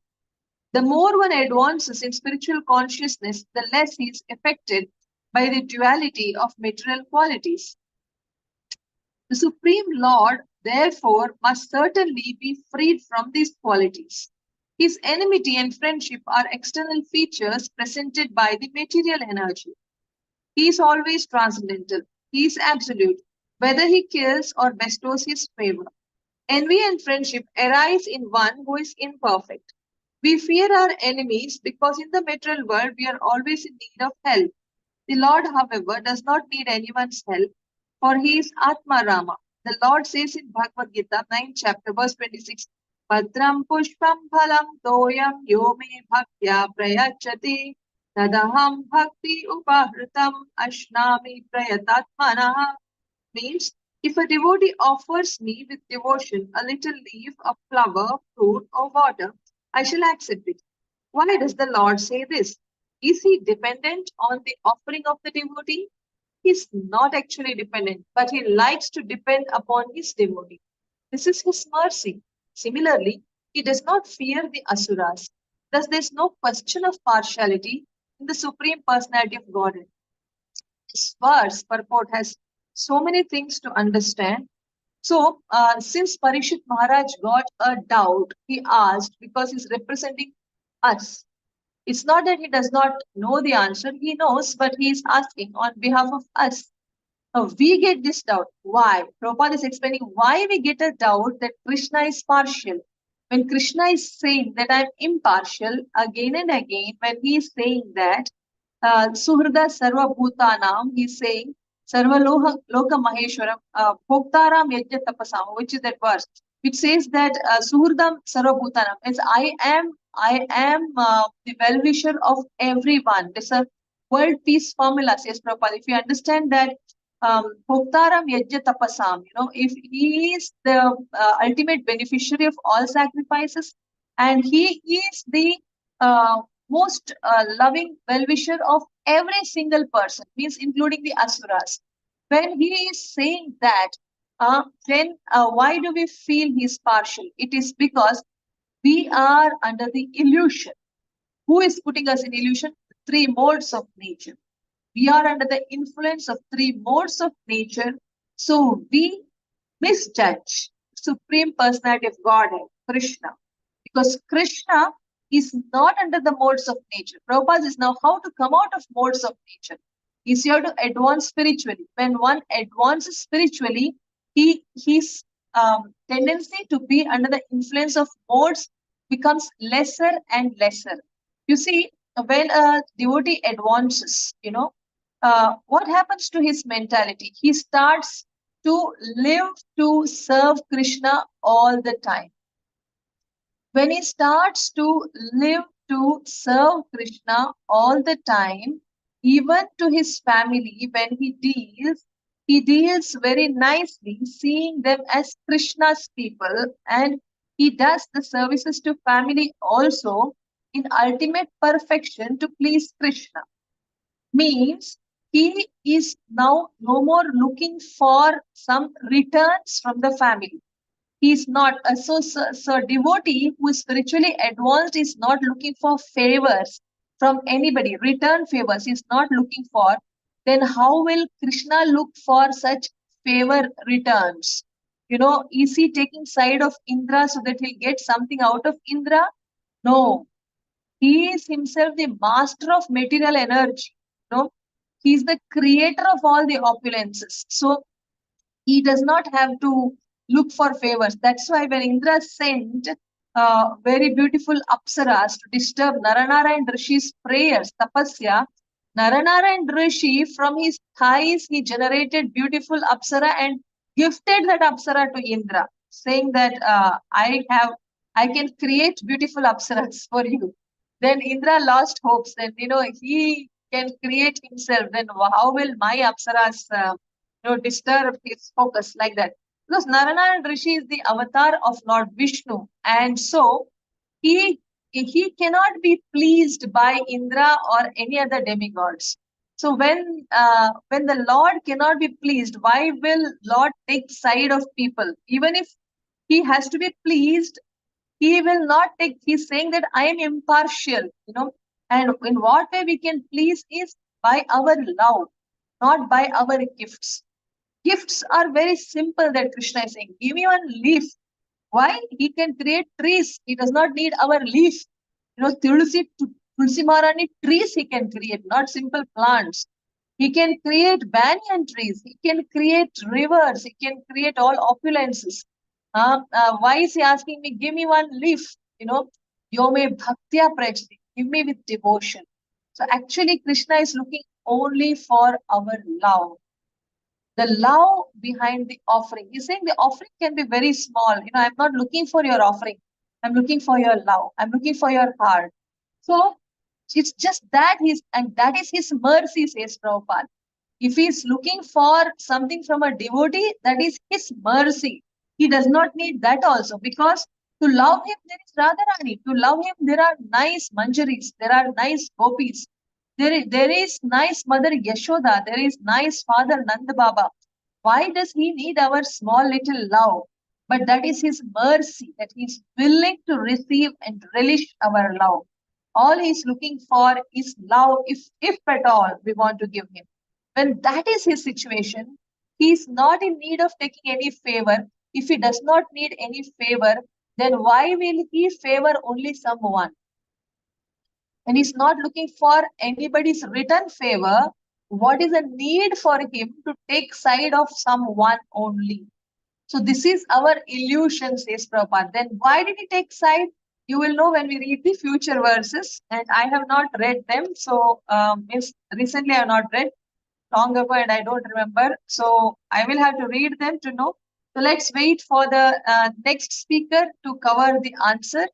The more one advances in spiritual consciousness, the less he is affected by the duality of material qualities. The Supreme Lord, therefore, must certainly be freed from these qualities. His enmity and friendship are external features presented by the material energy. He is always transcendental. He is absolute, whether he kills or bestows his favor. Envy and friendship arise in one who is imperfect. We fear our enemies because in the material world we are always in need of help. The Lord, however, does not need anyone's help, for he is Atma Rama. The Lord says in Bhagavad Gita, 9th chapter, verse 26, Padram pushpam phalam toyam yo me bhaktya prayachati tadaham bhakti upahritam ashnami prayatatmanaha. Means, if a devotee offers me with devotion a little leaf, a flower, fruit, or water, I shall accept it. Why does the Lord say this? Is he dependent on the offering of the devotee? He is not actually dependent, but he likes to depend upon his devotee. This is his mercy. Similarly, he does not fear the asuras. Thus, there is no question of partiality in the Supreme Personality of Godhead. This verse purport has so many things to understand. So, since Parishit Maharaj got a doubt, he asked because he's representing us. It's not that he does not know the answer, he knows, but he is asking on behalf of us. Now, we get this doubt. Why? Prabhupada is explaining why we get a doubt that Krishna is partial. When Krishna is saying that I'm impartial, again and again, when he is saying that, Suhrida Sarva Bhutanam, he is saying, Sarva Loka Maheshwaram, Bhoktaram Yajna Tapasam, which is that verse, which says that Suhrdam Sarva Bhutanam, means I am the well-wisher of everyone. This is a world peace formula, says Prabhupada. If you understand that Bhoktaram Yajna Tapasam, if he is the ultimate beneficiary of all sacrifices, and he is the most loving well-wisher of every single person, means including the asuras. When he is saying that, then why do we feel he is partial? It is because we are under the illusion. Who is putting us in illusion? Three modes of nature. We are under the influence of three modes of nature. So we misjudge Supreme Personality of Godhead, Krishna. Because Krishna is not under the modes of nature. Prabhupada is now how to come out of modes of nature. He's here to advance spiritually. When one advances spiritually, his tendency to be under the influence of modes becomes lesser and lesser. You see, when a devotee advances, what happens to his mentality? He starts to live to serve Krishna all the time. When he starts to live to serve Krishna all the time, even to his family, when he deals very nicely, seeing them as Krishna's people, and he does the services to family also in ultimate perfection to please Krishna. Means he is now no more looking for some returns from the family. He is not so devotee who is spiritually advanced is not looking for favors from anybody, return favors. He is not looking for. Then how will Krishna look for such favor returns? Is he taking side of Indra so that he'll get something out of Indra? No, he is himself the master of material energy. He is the creator of all the opulences. So he does not have to look for favors. That's why when Indra sent very beautiful apsaras to disturb Naranara and Rishi's prayers, tapasya, Naranara and Rishi, from his thighs, he generated beautiful apsara and gifted that apsara to Indra, saying that I can create beautiful apsaras for you. Then Indra lost hopes. Then he can create himself. Then how will my apsaras disturb his focus like that? Because Narayana Rishi is the avatar of Lord Vishnu, and so he cannot be pleased by Indra or any other demigods. So when the Lord cannot be pleased, why will Lord take side of people? Even if he has to be pleased, he will not take. He's saying that I am impartial, and in what way we can please is by our love, not by our gifts. Gifts are very simple that Krishna is saying. Give me one leaf. Why? He can create trees. He does not need our leaf. Tulsi Maharani trees he can create, not simple plants. He can create banyan trees. He can create rivers. He can create all opulences. Why is he asking me, give me one leaf? Yome bhaktya prachati. Give me with devotion. So actually, Krishna is looking only for our love. The love behind the offering. He's saying the offering can be very small. I'm not looking for your offering. I'm looking for your love. I'm looking for your heart. So it's just that that is his mercy, says Prabhupada. If he's looking for something from a devotee, that is his mercy. He does not need that also, because to love him, there is Radharani. To love him, there are nice manjaris. There are nice gopis. There is nice Mother Yashoda. There is nice Father Nanda Baba. Why does he need our small little love? But that is his mercy, that he is willing to receive and relish our love. All he is looking for is love, if at all we want to give him. When that is his situation, he is not in need of taking any favor. If he does not need any favor, then why will he favor only someone? And he's not looking for anybody's return favor. What is the need for him to take side of someone only? So this is our illusion, says Prabhupada. Then why did he take side? You will know when we read the future verses, and I have not read them. So recently I have not read, long ago, and I don't remember. So I will have to read them to know. So let's wait for the next speaker to cover the answer,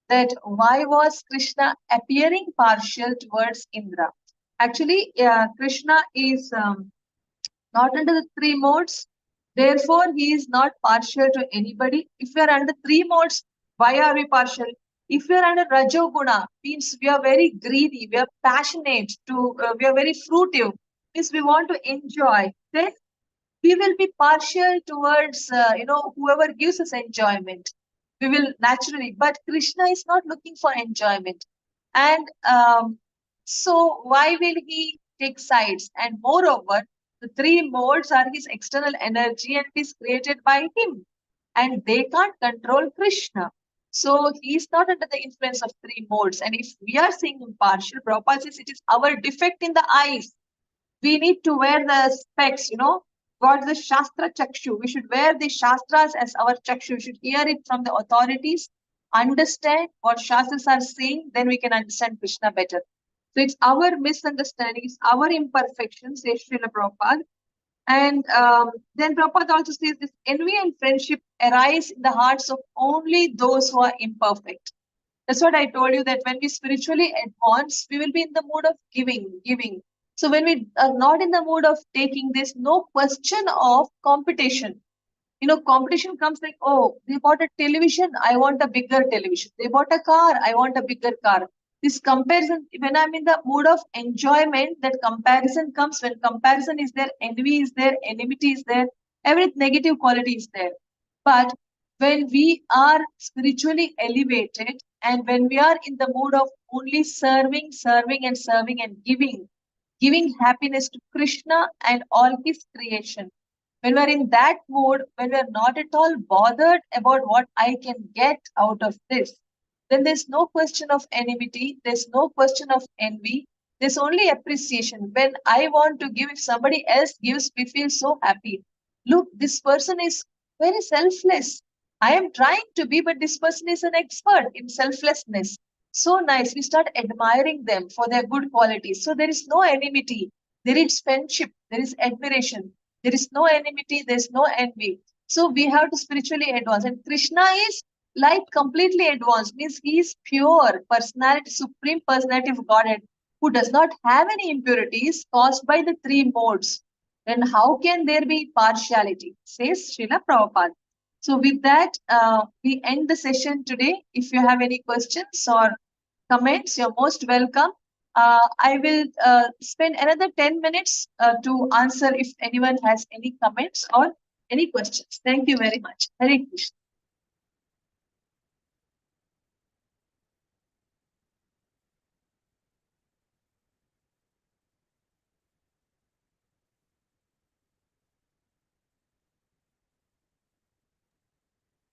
that why was Krishna appearing partial towards Indra? Actually, Krishna is not under the three modes. Therefore, he is not partial to anybody. If we are under three modes, why are we partial? If we are under Rajoguna, means we are very greedy, we are passionate, we are very fruitive, means we want to enjoy, then we will be partial towards, whoever gives us enjoyment. We will naturally, but Krishna is not looking for enjoyment. And so why will he take sides? And moreover, the three modes are his external energy and it is created by him. And they can't control Krishna. So he is not under the influence of three modes. And if we are seeing impartial, Prabhupada says it is our defect in the eyes. We need to wear the specs, God's the Shastra Chakshu. We should wear the Shastras as our Chakshu. We should hear it from the authorities, understand what Shastras are saying, then we can understand Krishna better. So it's our misunderstanding, it's our imperfection, says Srila Prabhupada. And then Prabhupada also says this envy and friendship arise in the hearts of only those who are imperfect. That's what I told you, that when we spiritually advance, we will be in the mood of giving. So when we are not in the mood of taking this, no question of competition. You know, competition comes like, oh, they bought a television, I want a bigger television. They bought a car, I want a bigger car. This comparison, when I'm in the mood of enjoyment, that comparison comes. When comparison is there, envy is there, enmity is there, every negative quality is there. But when we are spiritually elevated and when we are in the mood of only serving, serving, and serving and giving happiness to Krishna and all his creation, when we're in that mode, when we're not at all bothered about what I can get out of this, then there's no question of enmity, there's no question of envy, there's only appreciation. When I want to give, if somebody else gives, we feel so happy. Look, this person is very selfless. I am trying to be, but this person is an expert in selflessness. So nice. We start admiring them for their good qualities. So there is no enmity. There is friendship. There is admiration. There is no enmity, there's no envy. So we have to spiritually advance. And Krishna is like completely advanced, means he is pure personality, supreme personality of Godhead, who does not have any impurities caused by the three modes. Then how can there be partiality? Says Srila Prabhupada. So with that, we end the session today. If you have any questions or comments, you're most welcome. I will spend another 10 minutes to answer if anyone has any comments or any questions. Thank you very much. Hare Krishna.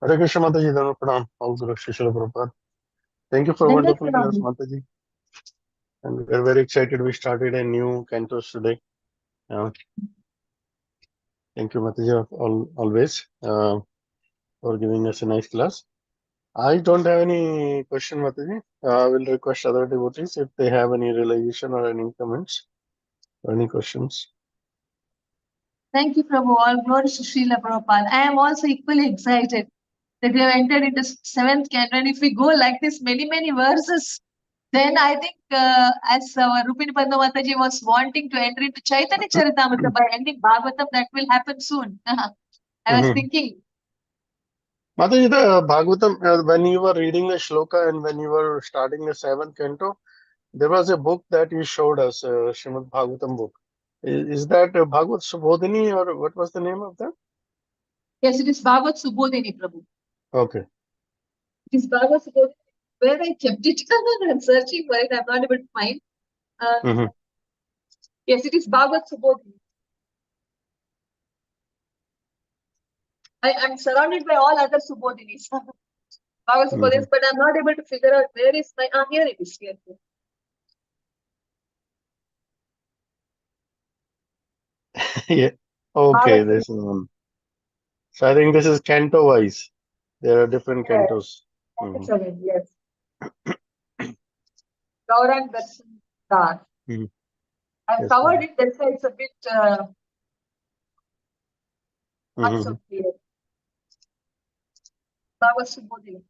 Hare Krishna Mataji, Dhanur Pranam, all Guru Shishra Prabhupada. Thank you for Dandavat wonderful class, Pranam. Mataji. And we're very excited. We started a new cantos today. Thank you, Mataji, always for giving us a nice class. I don't have any question, Mataji. I will request other devotees if they have any realization or any comments or any questions. Thank you, Prabhu. All glory to Srila Prabhupada. I am also equally excited that we have entered into 7th canto. And if we go like this, many verses, then I think as Rupini Padma Mataji was wanting to enter into Chaitanya Charitamrita by ending Bhagavatam, that will happen soon. I was thinking. Mataji, the Bhagavatam, when you were reading the shloka and when you were starting the 7th canto, there was a book that you showed us, Srimad Bhagavatam book. Is that Bhagavad Subodhini or what was the name of that? Yes, it is Bhagavad Subodhini, Prabhu. Okay. It is Bhagavad Subodhini. Where I kept it, I'm searching for it. I'm not able to find. Yes, it is Bhagavad Subodhini. I'm surrounded by all other Subodhinis. Bhagavad Subodhinis, but I'm not able to figure out where is my. Here it is. Here. Yeah. Okay, this one. So I think this is canto wise. There are different cantos. Yes. Gaurang Darshan Das. I've covered it, that's why it's a bit not so clear. Bhagavad Subodhini.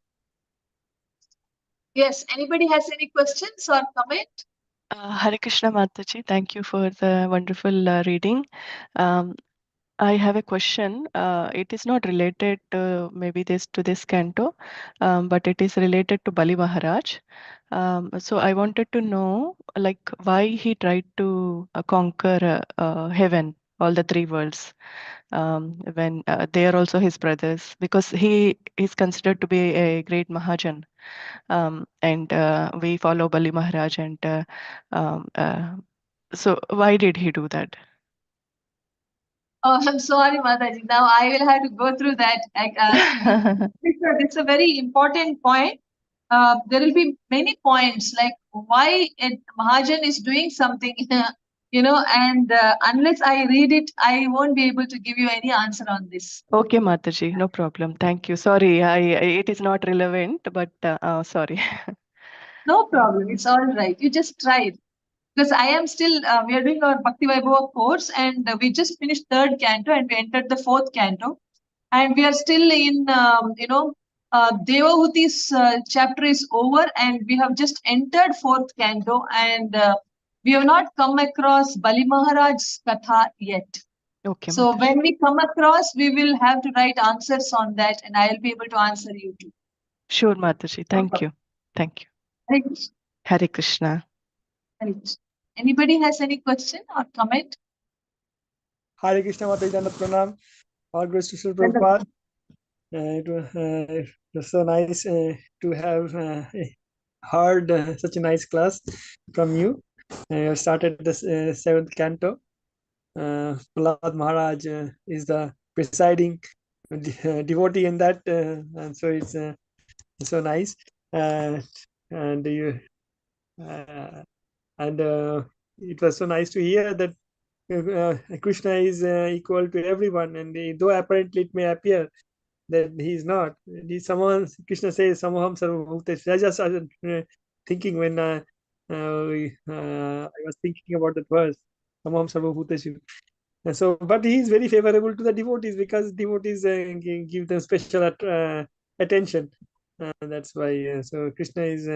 Yes, anybody has any questions or comment? Hare Krishna Mataji, thank you for the wonderful reading. I have a question. It is not related to maybe this canto, but it is related to Bali Maharaj. So I wanted to know, like, why he tried to conquer heaven, all the three worlds, when they are also his brothers, because he is considered to be a great Mahajan, and we follow Bali Maharaj, and so why did he do that? Oh, I'm sorry, Mataji. Now I will have to go through that. It's a very important point. There will be many points like why a Mahajan is doing something, and unless I read it, I won't be able to give you any answer on this. Okay, Mataji, no problem. Thank you. Sorry, it is not relevant, but sorry. No problem. It's all right. You just tried. Because I am still, we are doing our Bhakti Vaibhava course and we just finished 3rd canto and we entered the 4th canto. And we are still in, Devahuti's chapter is over and we have just entered 4th canto. And We have not come across Bali Maharaj's Katha yet. Okay, So Mataji. when we come across, we will have to write answers on that, and I'll be able to answer you too. Sure, Mataji. Thank you. Thank you. Hare Krishna. Hare Krishna. Hare Krishna. Anybody has any question or comment? Hare Krishna Mataji Dandat Pranam. All grace to Srila Prabhupada. It was so nice to have heard such a nice class from you. You started the seventh canto. Prahlad Maharaj is the presiding devotee in that, and so it's so nice. And you it was so nice to hear that Krishna is equal to everyone, and though apparently it may appear that he is not, someone Krishna says Samaham Sarvabhutesh. I just thinking when I was thinking about that verse, Samaham Sarvabhutesh. So, but he is very favorable to the devotees because devotees give them special attention. That's why. So Krishna is,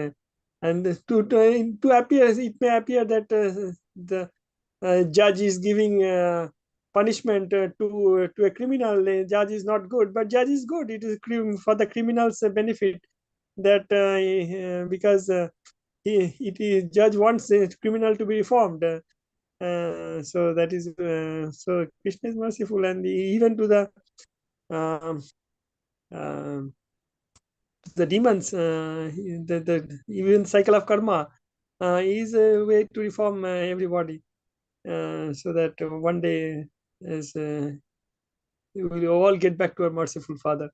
and to appear, it may appear that the judge is giving punishment to a criminal. Judge is not good, but judge is good. It is for the criminal's benefit. That because judge wants a criminal to be reformed. So that is so Krishna is merciful, and even to um, the demons, the even cycle of karma is a way to reform everybody, so that one day as we will all get back to our merciful Father.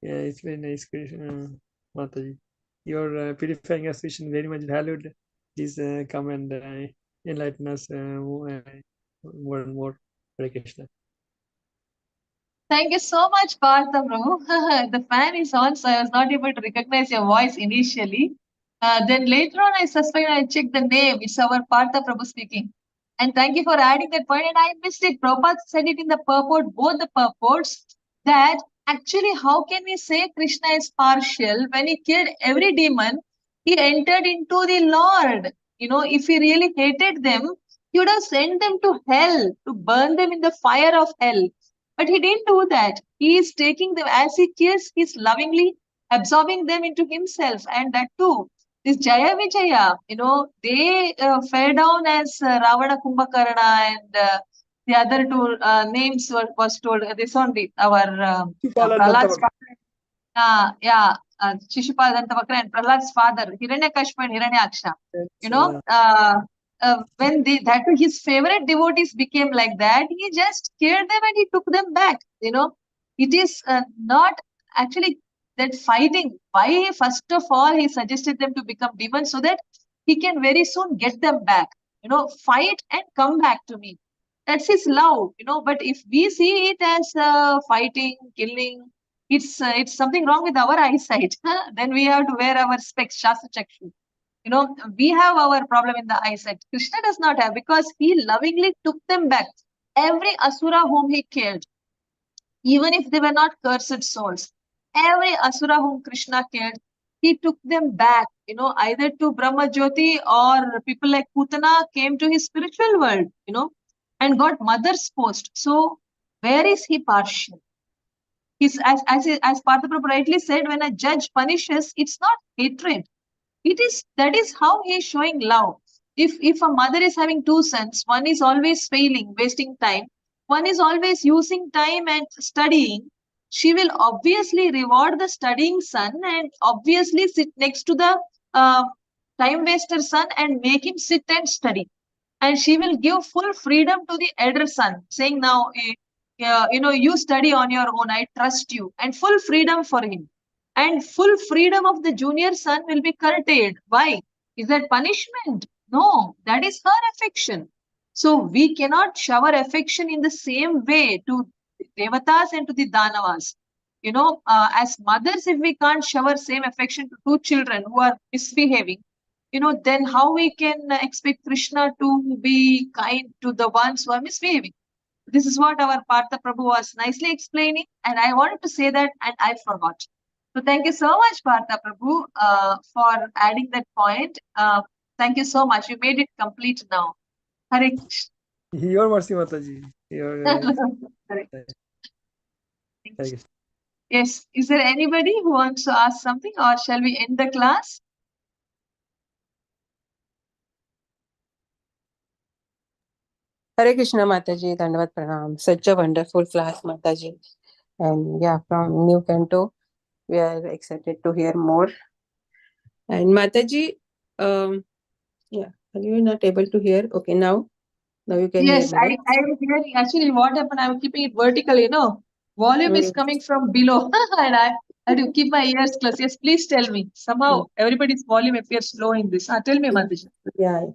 Yeah, it's very nice, Krishna Mataji. Your purifying association very much valued. Please come and enlighten us more and more. Hare Krishna. Thank you so much, Partha Prabhu. The fan is on, so I was not able to recognize your voice initially. Then later on, I suspect I checked the name. It's our Partha Prabhu speaking. And thank you for adding that point. And I missed it. Prabhupada said it in the purport, both the purports, that actually, how can we say Krishna is partial? When he killed every demon, he entered into the Lord. You know, if he really hated them, he would have sent them to hell, to burn them in the fire of hell. But he didn't do that. He is taking them as he kills, he's lovingly absorbing them into himself. And that too, this Jaya Vijaya, you know, they fell down as Ravana Kumbhakarna, and the other two names was told. This only, our Prahlad's father. Shishupal Dantavakra and Prahlad's father, Hiranyakashpa and Hiranyaksha. You know, when his favorite devotees became like that, he just killed them and he took them back. You know, it is not actually that fighting. Why, first of all, he suggested them to become demons so that he can very soon get them back. You know, fight and come back to me. That's his love. You know, but if we see it as fighting, killing, it's something wrong with our eyesight. Then we have to wear our specs, Shastra Chakshu. You know, we have our problem in the eyesight. Krishna does not have, because he lovingly took them back. Every asura whom he killed, even if they were not cursed souls, every asura whom Krishna killed, he took them back, you know, either to Brahma Jyoti, or people like Putana came to his spiritual world, you know, and got mother's post. So where is he partial? He's, as Partha Prabhu rightly said, when a judge punishes, it's not hatred. That is how he is showing love. If a mother is having two sons, one is always failing, wasting time, one is always using time and studying, she will obviously reward the studying son and obviously sit next to the time waster son and make him sit and study. And she will give full freedom to the elder son, saying, now, you know, you study on your own, I trust you, and full freedom for him. And full freedom of the junior son will be curtailed. Why? Is that punishment? No, that is her affection. So we cannot shower affection in the same way to the Devatas and to the Danavas. You know, as mothers, if we can't shower same affection to two children who are misbehaving, you know, then how we can expect Krishna to be kind to the ones who are misbehaving? This is what our Partha Prabhu was nicely explaining, and I wanted to say that and I forgot. So thank you so much, Partha Prabhu, for adding that point. Thank you so much. You made it complete now. Hare Krishna. Your mercy, Mataji. Your Correct. Hare Thank you. Krishna. Yes. Is there anybody who wants to ask something, or shall we end the class? Hare Krishna Mataji, Dandavat Pranam. Such a wonderful class, Mataji. And yeah, from New Canto, we are excited to hear more. And Mataji, yeah, are you not able to hear? Okay, now you can hear Yes, me, right? I am hearing. Actually, what happened? I'm keeping it vertical, Volume is coming from below, and I had to keep my ears closed. Yes, please tell me. Somehow, everybody's volume appears low in this. Tell me, Mataji. Yeah.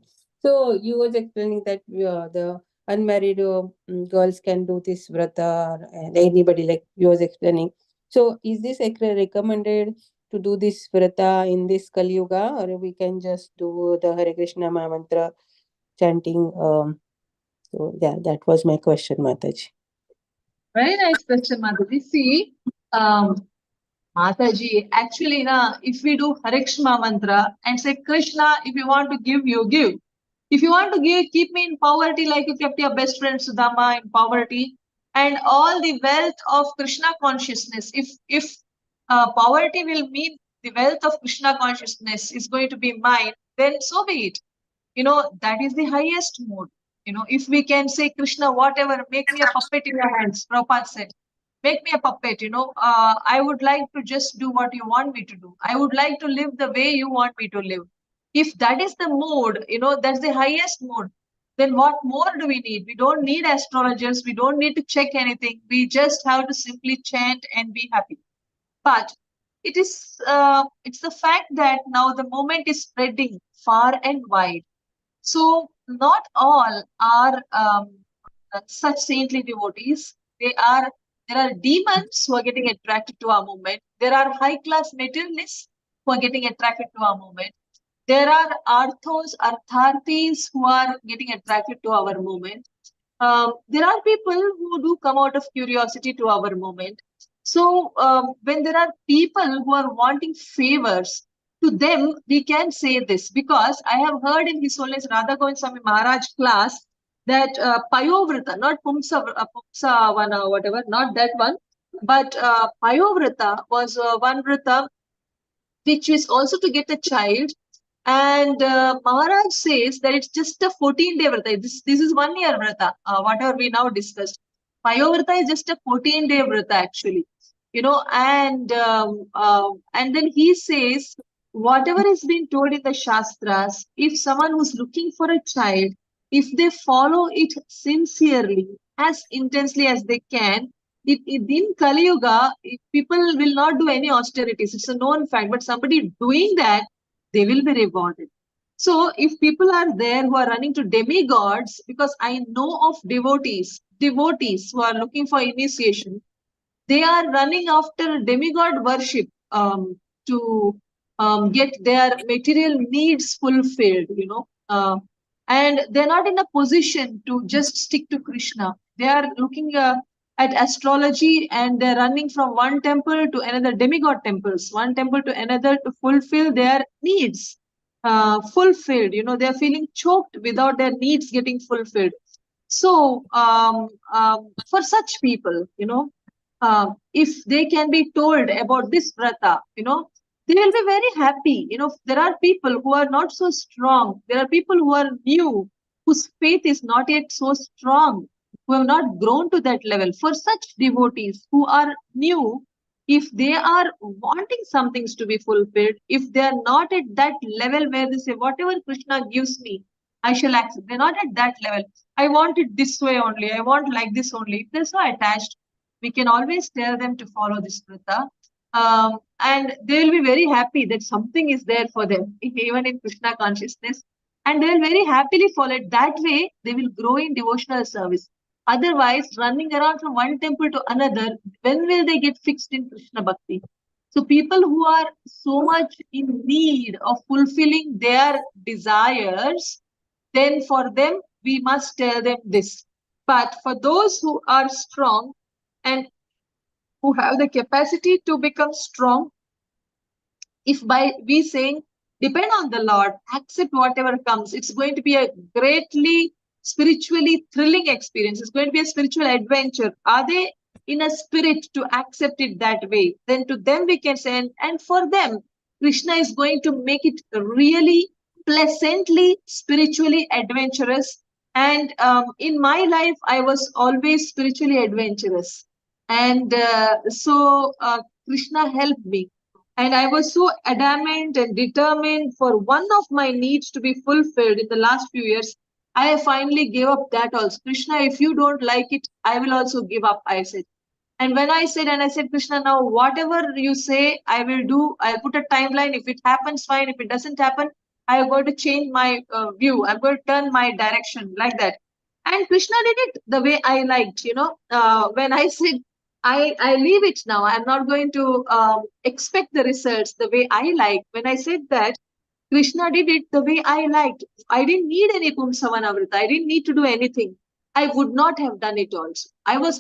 So you was explaining that the unmarried girls can do this vrata, and anybody, like you was explaining. So is this recommended to do this vrata in this Kali Yuga, or we can just do the Hare Krishna Maha Mantra chanting? So yeah, that was my question, Mataji. Very nice question, Madhavi. See, Mataji, actually, if we do Hare Krishna mantra and say, Krishna, if you want to give, you give. If you want to give, keep me in poverty like you kept your best friend Sudama in poverty. And all the wealth of Krishna consciousness, if poverty will mean the wealth of Krishna consciousness is going to be mine, then so be it. That is the highest mode. If we can say, Krishna, whatever, make me a puppet in your hands, Prabhupada said. Make me a puppet, I would like to just do what you want me to do. I would like to live the way you want me to live. If that is the mode, that's the highest mode, then what more do we need? We don't need astrologers. We don't need to check anything. We just have to simply chant and be happy. But it's the fact that now the moment is spreading far and wide. So not all are such saintly devotees. There are demons who are getting attracted to our movement. There are high-class materialists who are getting attracted to our movement. There are artharthis who are getting attracted to our movement. There are people who do come out of curiosity to our movement. So when there are people who are wanting favors, to them we can say this, because I have heard in His Holiness Radha Govind Swami Maharaj class that Payovrata, not Pumsavana, whatever, not that one, but Payovrata was one vrata which is also to get a child. And Maharaj says that it's just a 14-day vrata. This is 1 year vrata, whatever we now discussed. Payovrata is just a 14-day vrata, actually. And then he says, whatever has been told in the Shastras, if someone who's looking for a child, if they follow it sincerely, as intensely as they can, in Kali Yuga, people will not do any austerities. It's a known fact. But somebody doing that, they will be rewarded. So if people are there who are running to demigods, because I know of devotees who are looking for initiation, they are running after demigod worship to get their material needs fulfilled, and they're not in a position to just stick to Krishna. They are looking at astrology, and they're running from one temple to another, demigod temples, one temple to another, to fulfill their needs fulfilled. They're feeling choked without their needs getting fulfilled. So for such people, if they can be told about this vrata, they will be very happy. There are people who are not so strong. There are people who are new, whose faith is not yet so strong, who have not grown to that level. For such devotees who are new, if they are wanting some things to be fulfilled, if they are not at that level where they say, whatever Krishna gives me, I shall accept. They're not at that level. I want it this way only. I want like this only. If they're so attached, we can always tell them to follow this vrata. And they will be very happy that something is there for them, even in Krishna consciousness. And they will very happily follow it. That way, they will grow in devotional service. Otherwise, running around from one temple to another, when will they get fixed in Krishna Bhakti? So people who are so much in need of fulfilling their desires, then for them, we must tell them this. But for those who are strong and who have the capacity to become strong, if by we saying, depend on the Lord, accept whatever comes. It's going to be a greatly spiritually thrilling experience. It's going to be a spiritual adventure. Are they in a spirit to accept it that way? Then to them we can say, and for them, Krishna is going to make it really pleasantly, spiritually adventurous. And in my life, I was always spiritually adventurous. And Krishna helped me. And I was so adamant and determined for one of my needs to be fulfilled in the last few years. I finally gave up that also. Krishna, if you don't like it, I will also give up, I said. And when I said, Krishna, now whatever you say, I will do. I'll put a timeline. If it happens, fine. If it doesn't happen, I'm going to change my view. I'm going to turn my direction like that. And Krishna did it the way I liked, when I said, I leave it now. I'm not going to expect the results the way I like. When I said that, Krishna did it the way I liked. I didn't need any Pumsavanavrita. I didn't need to do anything. I would not have done it also. I was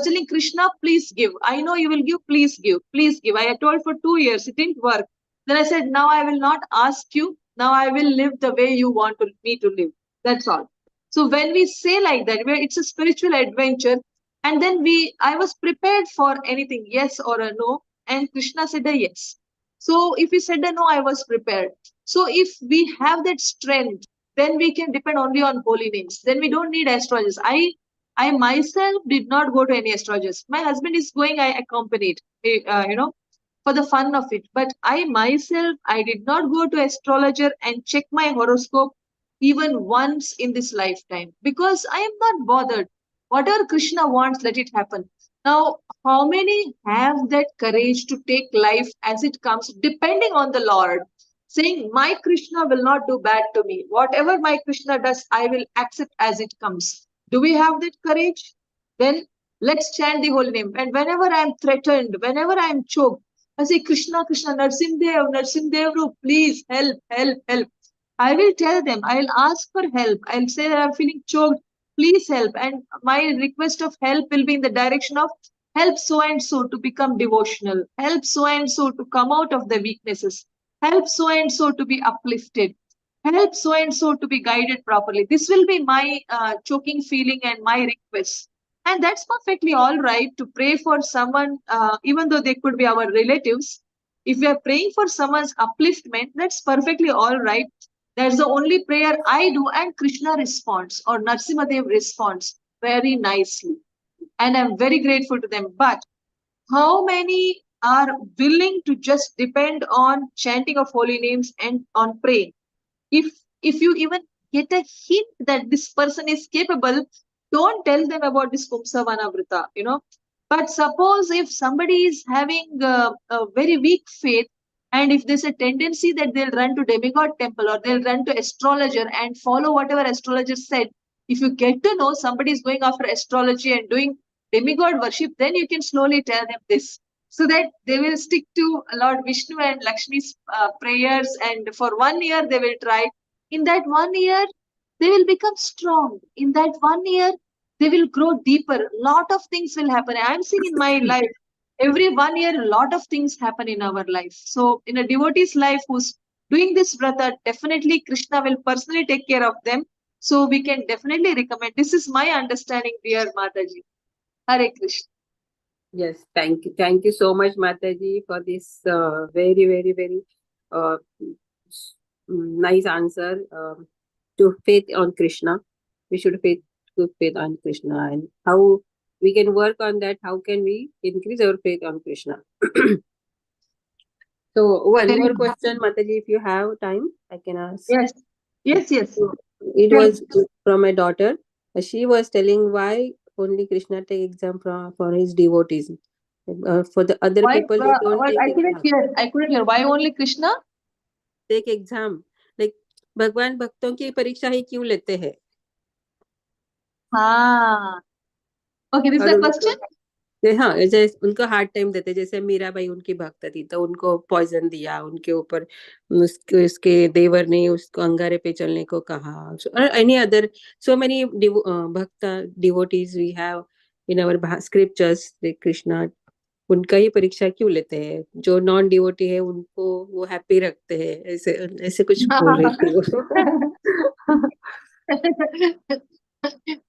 telling Krishna, please give. I know you will give, please give, please give. I had told for 2 years, it didn't work. Then I said, now I will not ask you. Now I will live the way you want me to live. That's all. So when we say like that, it's a spiritual adventure. And then I was prepared for anything, yes or a no. And Krishna said a yes. So if he said a no, I was prepared. So if we have that strength, then we can depend only on holy names. Then we don't need astrologers. I myself did not go to any astrologers. My husband is going, I accompanied, for the fun of it. But I myself, I did not go to astrologer and check my horoscope even once in this lifetime because I am not bothered. Whatever Krishna wants, let it happen. Now, how many have that courage to take life as it comes, depending on the Lord, saying, my Krishna will not do bad to me. Whatever my Krishna does, I will accept as it comes. Do we have that courage? Then let's chant the holy name. And whenever I am threatened, whenever I am choked, I say, Krishna, Krishna, Narsimdev, please help, help, help. I will tell them, I will ask for help. I'll say that I'm feeling choked. Please help. And my request of help will be in the direction of help so and so to become devotional, help so and so to come out of the weaknesses, help so and so to be uplifted, help so and so to be guided properly. This will be my choking feeling and my request. And that's perfectly all right to pray for someone, even though they could be our relatives. If we are praying for someone's upliftment, that's perfectly all right. That's the only prayer I do, and Krishna responds, or Narsimadev responds very nicely. And I'm very grateful to them. But how many are willing to just depend on chanting of holy names and on praying? If you even get a hint that this person is capable, don't tell them about this Pumsavanavrita, But suppose if somebody is having a very weak faith, and if there's a tendency that they'll run to demigod temple or they'll run to astrologer and follow whatever astrologer said, if you get to know somebody is going after astrology and doing demigod worship, then you can slowly tell them this, so that they will stick to Lord Vishnu and Lakshmi's prayers, and for 1 year they will try. In that 1 year, they will become strong. In that 1 year, they will grow deeper. Lot of things will happen. I'm seeing in my life, every 1 year, a lot of things happen in our life. So in a devotee's life who's doing this vrata, definitely Krishna will personally take care of them. So we can definitely recommend. This is my understanding, dear Mataji. Hare Krishna. Yes, thank you. Thank you so much, Mataji, for this very, very, very nice answer to faith on Krishna. We should put faith on Krishna, and how we can work on that. How can we increase our faith on Krishna? So one Very more good. question, Mataji, if you have time, I can ask. Yes. Yes. It Tell was from my daughter. She was telling why only Krishna take exam for his devotees. For the other Why? people, they don't take I couldn't exam. hear. I couldn't hear. Why only Krishna? Take exam. Like भगवान भक्तों की परीक्षा ही क्यों लेते हैं? हाँ. Okay, this is the question. हाँ, जैसे उनको हार्ड टाइम देते, जैसे मीराबाई उनकी भक्त थी तो उनको पॉइजन दिया, उनके ऊपर उसके देवर ने उसको अंगारे पे चलने को कहा. और एनी अदर so many भक्त devotees we have in our scriptures. Krishna उनका ही परीक्षा क्यों लेते हैं? जो नॉन डिवोटी है उनको वो हैप्पी रखते हैं, ऐसे ऐसे कुछ बोल रही थी वो।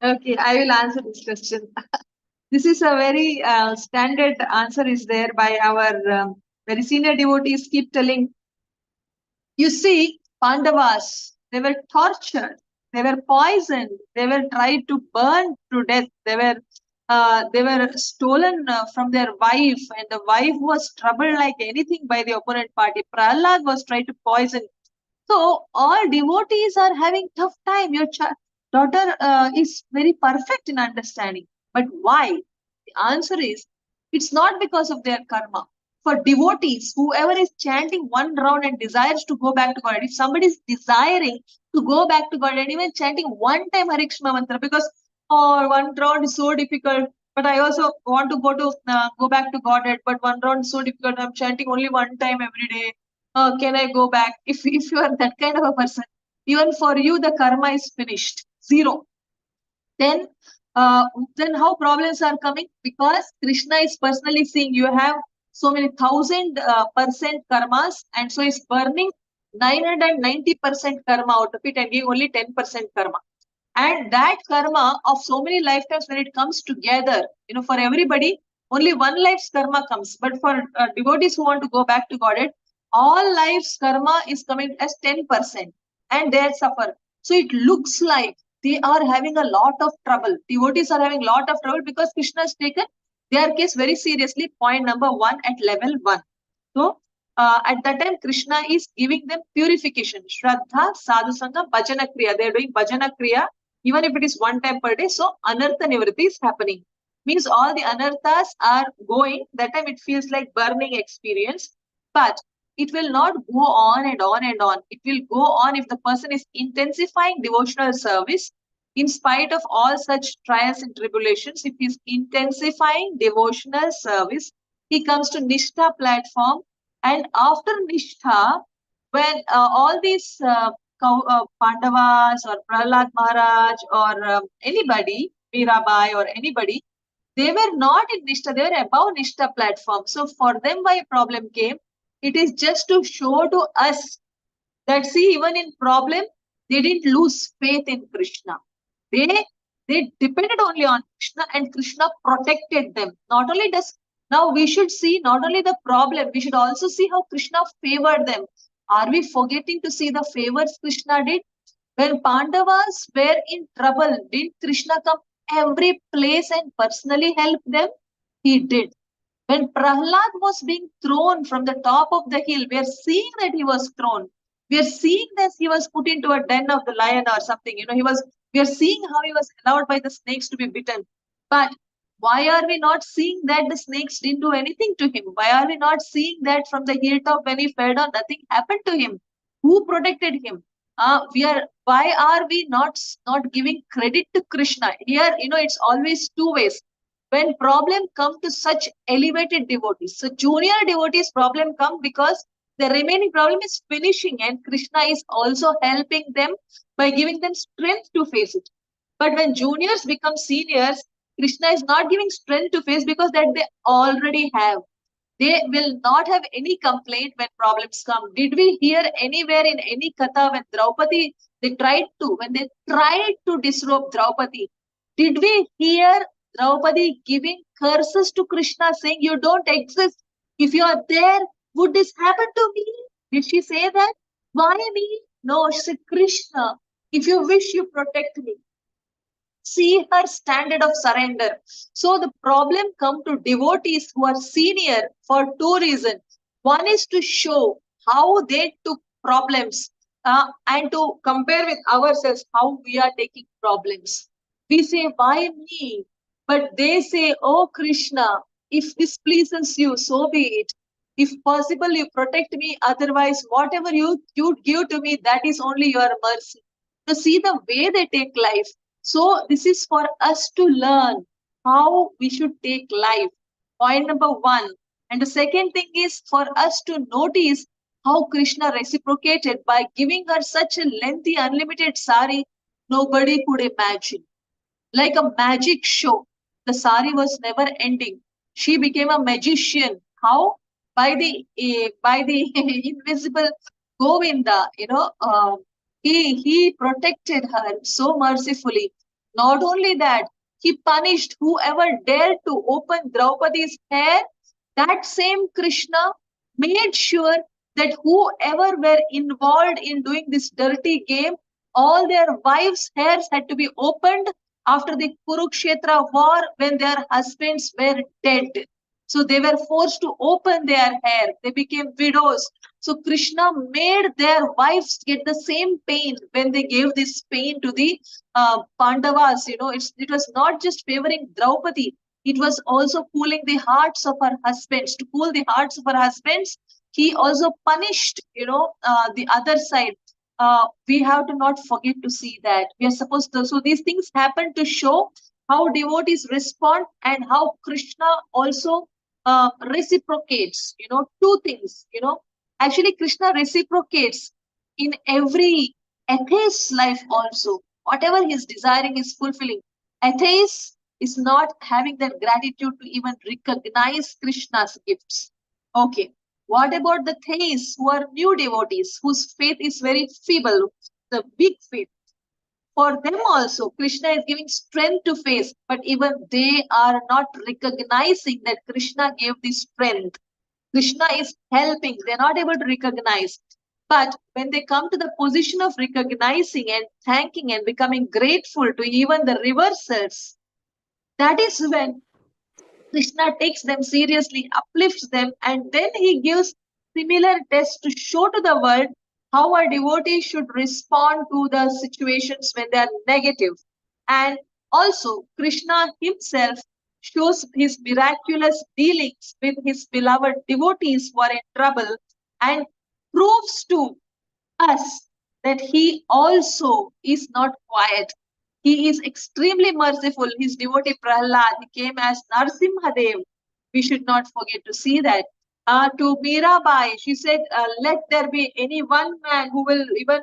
Okay, I will answer this question. This is a very standard answer is there by our very senior devotees keep telling. You see, Pandavas, they were tortured, they were poisoned, they were tried to burn to death, they were stolen from their wife, and the wife was troubled like anything by the opponent party. Prahlad was tried to poison. So all devotees are having tough time. Your daughter is very perfect in understanding, but why? The answer is it's not because of their karma. For devotees, whoever is chanting one round and desires to go back to God, if somebody is desiring to go back to God and even chanting one time Hare Krishna mantra, because one round is so difficult, but I also want to go back to Godhead, but one round is so difficult. I'm chanting only one time every day. Can I go back? If you are that kind of a person, even for you the karma is finished, zero. Then how problems are coming? Because Krishna is personally seeing you have so many 1,000% karmas, and so is burning 990% karma out of it and giving only 10% karma. And that karma of so many lifetimes, when it comes together, for everybody, only one life's karma comes. But for devotees who want to go back to Godhead, all life's karma is coming as 10%, and they suffer. So it looks like they are having a lot of trouble. Devotees are having a lot of trouble because Krishna has taken their case very seriously. Point number 1 at level 1. So at that time, Krishna is giving them purification. Shraddha, Sadhusanga, Bhajana Kriya. They are doing Bhajana Kriya even if it is one time per day. So anartha nivritti is happening. Means all the anarthas are going. That time it feels like burning experience. But it will not go on and on and on. It will go on if the person is intensifying devotional service. In spite of all such trials and tribulations, if he is intensifying devotional service, he comes to Nishtha platform. And after Nishtha, when all these Pandavas or Prahlad Maharaj or anybody, Mirabai or anybody, they were not in Nishtha, they were above Nishtha platform. So for them, why a problem came? It is just to show to us that, see, even in problem, they didn't lose faith in Krishna. They depended only on Krishna, and Krishna protected them. Not only does, now we should see not only the problem, we should also see how Krishna favored them. Are we forgetting to see the favors Krishna did? When Pandavas were in trouble, did Krishna come every place and personally help them? He did. When Prahlad was being thrown from the top of the hill, we are seeing that he was thrown. We are seeing that he was put into a den of the lion or something. We are seeing how he was allowed by the snakes to be bitten. But why are we not seeing that the snakes didn't do anything to him? Why are we not seeing that from the hilltop when he fell down, nothing happened to him? Who protected him? Why are we not giving credit to Krishna? Here, it's always two ways. When problem come to such elevated devotees, so junior devotees problem come because the remaining problem is finishing, and Krishna is also helping them by giving them strength to face it. But when juniors become seniors, Krishna is not giving strength to face because that they already have. They will not have any complaint when problems come. Did we hear anywhere in any katha when Draupadi, when they tried to disrobe Draupadi, did we hear Draupadi giving curses to Krishna saying, you don't exist? If you are there, would this happen to me? Did she say that? Why me? No, she said, Krishna, if you wish, you protect me. See her standard of surrender. So the problem come to devotees who are senior for two reasons. One is to show how they took problems and to compare with ourselves how we are taking problems. We say, why me? But they say, oh Krishna, if this pleases you, so be it. If possible, you protect me. Otherwise, whatever you give to me, that is only your mercy. To see the way they take life. So this is for us to learn how we should take life. Point number 1. And the second thing is for us to notice how Krishna reciprocated by giving her such a lengthy, unlimited sari, nobody could imagine. Like a magic show. The sari was never ending. She became a magician. How? By the invisible Govinda, he protected her so mercifully. Not only that, he punished whoever dared to open Draupadi's hair. That same Krishna made sure that whoever were involved in doing this dirty game, all their wives' hairs had to be opened after the Kurukshetra war when their husbands were dead. So they were forced to open their hair. They became widows. So Krishna made their wives get the same pain when they gave this pain to the Pandavas. It was not just favoring Draupadi. It was also cooling the hearts of her husbands. To cool the hearts of her husbands, he also punished, the other side. We have to not forget to see that. We are supposed to. So these things happen to show how devotees respond and how Krishna also reciprocates. Two things. Actually, Krishna reciprocates in every atheist's life also. Whatever he's desiring is fulfilling. Atheist is not having that gratitude to even recognize Krishna's gifts. Okay. What about the theists who are new devotees, whose faith is very feeble, the big faith? For them also, Krishna is giving strength to face, but even they are not recognizing that Krishna gave the strength. Krishna is helping. They're not able to recognize. But when they come to the position of recognizing and thanking and becoming grateful to even the reversals, that is when Krishna takes them seriously, uplifts them, and then he gives similar tests to show to the world how a devotee should respond to the situations when they are negative. And also, Krishna himself shows his miraculous dealings with his beloved devotees who are in trouble and proves to us that he also is not quiet. He is extremely merciful. His devotee Prahlad, he came as Narsimhadev. We should not forget to see that. To Mirabai, she said, let there be any one man who will even,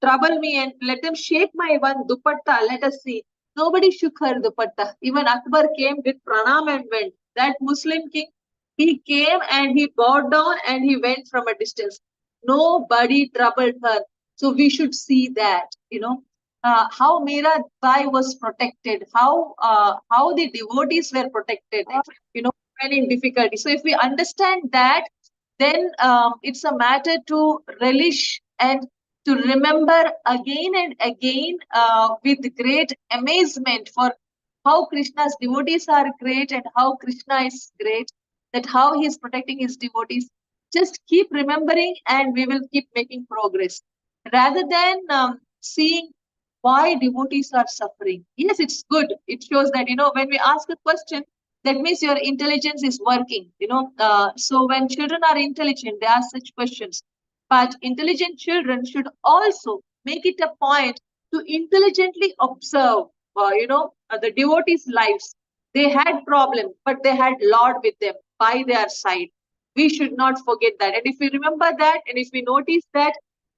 trouble me and let them shake my one dupatta. Let us see. Nobody shook her dupatta. Even Akbar came with pranam and went. That Muslim king, he came and he bowed down and he went from a distance. Nobody troubled her. So we should see that, how Mirabai was protected, how the devotees were protected, when in difficulty. So if we understand that, then it's a matter to relish and to remember again and again with great amazement for how Krishna's devotees are great and how Krishna is great, that how he is protecting his devotees. Just keep remembering and we will keep making progress. Rather than seeing why devotees are suffering. Yes, it's good. It shows that, when we ask a question, that means your intelligence is working, so when children are intelligent, they ask such questions. But intelligent children should also make it a point to intelligently observe, the devotees' lives. They had problems, but they had Lord with them by their side. We should not forget that. And if we remember that, and if we notice that,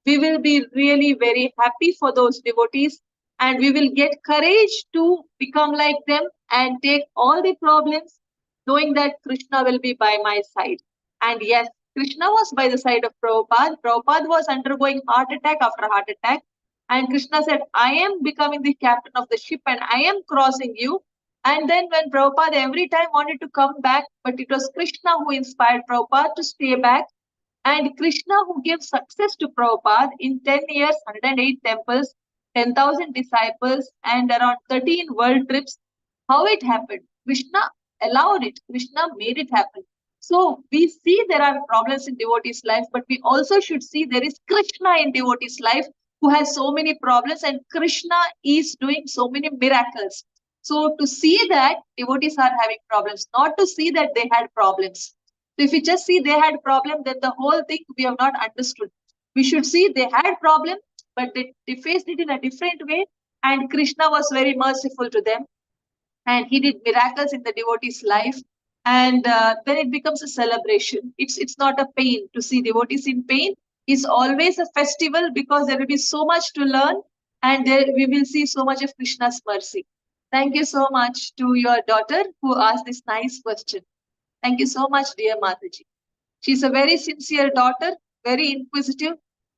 we will be really very happy for those devotees, and we will get courage to become like them and take all the problems, knowing that Krishna will be by my side. And yes, Krishna was by the side of Prabhupada. Prabhupada was undergoing heart attack after heart attack. And Krishna said, I am becoming the captain of the ship and I am crossing you. And then when Prabhupada every time wanted to come back, but it was Krishna who inspired Prabhupada to stay back. And Krishna who gave success to Prabhupada in 10 years, 108 temples, 10,000 disciples, and around 13 world trips. How it happened? Krishna allowed it. Krishna made it happen. So we see there are problems in devotees' life, but we also should see there is Krishna in devotees' life who has so many problems, and Krishna is doing so many miracles. So to see that devotees are having problems, not to see that they had problems. So if we just see they had problem, then the whole thing we have not understood. We should see they had problem, but they faced it in a different way, and Krishna was very merciful to them, and he did miracles in the devotee's life, and then it becomes a celebration. It's not a pain to see devotees in pain. It's always a festival because there will be so much to learn, and there we will see so much of Krishna's mercy. Thank you so much to your daughter who asked this nice question. Thank you so much, dear Mataji. She's a very sincere daughter, very inquisitive,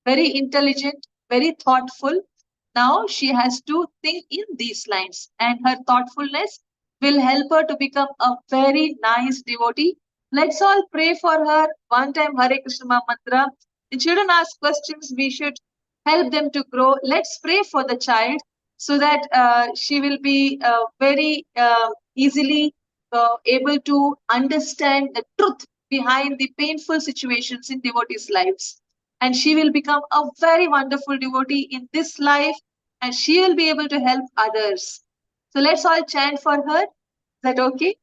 very intelligent, very thoughtful. Now she has to think in these lines, and her thoughtfulness will help her to become a very nice devotee. Let's all pray for her. One time Hare Krishna mantra. The children ask questions, we should help them to grow. Let's pray for the child so that she will be very easily able to understand the truth behind the painful situations in devotees' lives. And she will become a very wonderful devotee in this life, and she will be able to help others. So let's all chant for her. Is that okay?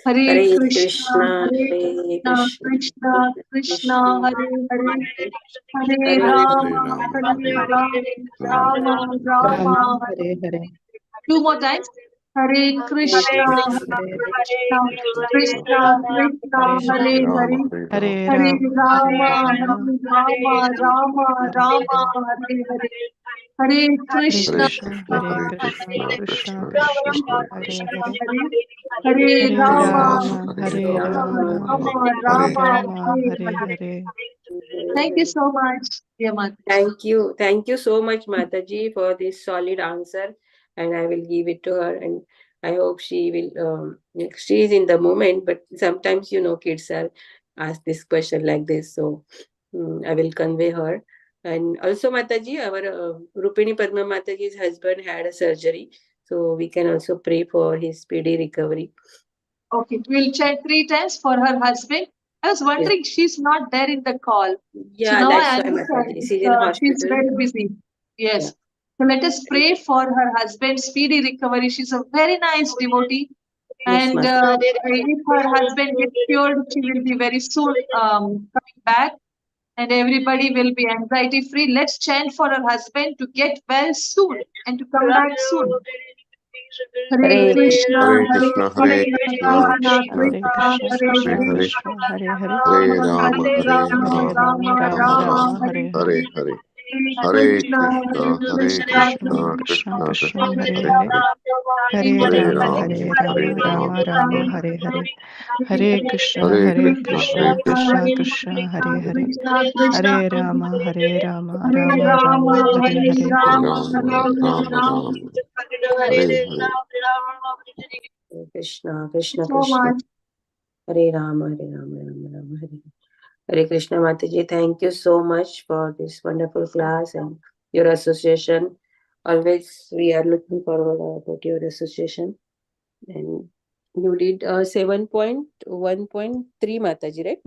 Hare Hare Krishna, Krishna, Hare Hare Krishna, Krishna, Krishna Krishna, Hare Hare, Hare Hare Rama, Hare Hare Rama, Rama, Rama Rama, Hare Hare. two more times. Hare Krishna, Hare Krishna, Krishna Krishna, Hare Hare Hare, Rama, Hare Hare Rama, Hare Rama, Rama, Rama Rama, Rama Hare Hare. Hare Krishna, Hare Hare Krishna, Krishna, Hare Hare Krishna, Krishna, Krishna Krishna Krishna, Krishna, Hare Hare Hare. Hare Hare Rama, Rama, Hare Hare Rama, Rama, Rama Hare Rama, Rama, Hare Hare Hare. Hare. Thank you so much, dear Mataji. Thank you so much, Mataji, for this solid answer, and I will give it to her. And I hope she will. She is in the moment, but sometimes kids are asked this question like this, so I will convey her. And also, Mataji, our Rupini Padma Mataji's husband had a surgery, so we can also pray for his speedy recovery. Okay, we'll chant 3 times for her husband. I was wondering, she's not there in the call. So Yeah, now that's I why, understand Mataji. She's in she's hospital. very busy. Yes. Yeah. So let us pray for her husband's speedy recovery. She's a very nice devotee. Yes, And Mataji. if her husband gets cured, she will be very soon coming back. And everybody will be anxiety free. Let's chant for her husband to get well soon and to come back soon. Hare Hare Krishna, Hare Hare Krishna, Hare Krishna, Krishna, Krishna Hare Krishna, Krishna, Hare Hare Hare, Krishna, Hare Hare. Hare Rama, Hare Hare Rama, Rama, Rama Rama Rama, Rama, Hare Hare Hare. Hare, Hare Krishna, Hare Krishna, Krishna, Krishna, Krishna Krishna, Krishna, Hare Hare Hare. Hare, Hare Hare Rama, Rama, Hare Hare Rama, Rama Rama, Rama, Hare Hare. Hare Krishna, Hare Hare Krishna, Krishna, Hare Krishna Krishna, Krishna, Hare Hare. Krishna, Hare Rama, Hare Rama, Hare Rama Rama, Rama, Hare Hare Hare. Rama, Rama, Rama Rama, Hare Hare. Krishna, Krishna, so Krishna. much. Hare Rama, Hare Rama, Rama Rama, Hare Hare. Hare Krishna, Mataji. Thank you so much for this wonderful class and your association. Always we are looking forward about your association. And you did 7.1.3, Mataji, right?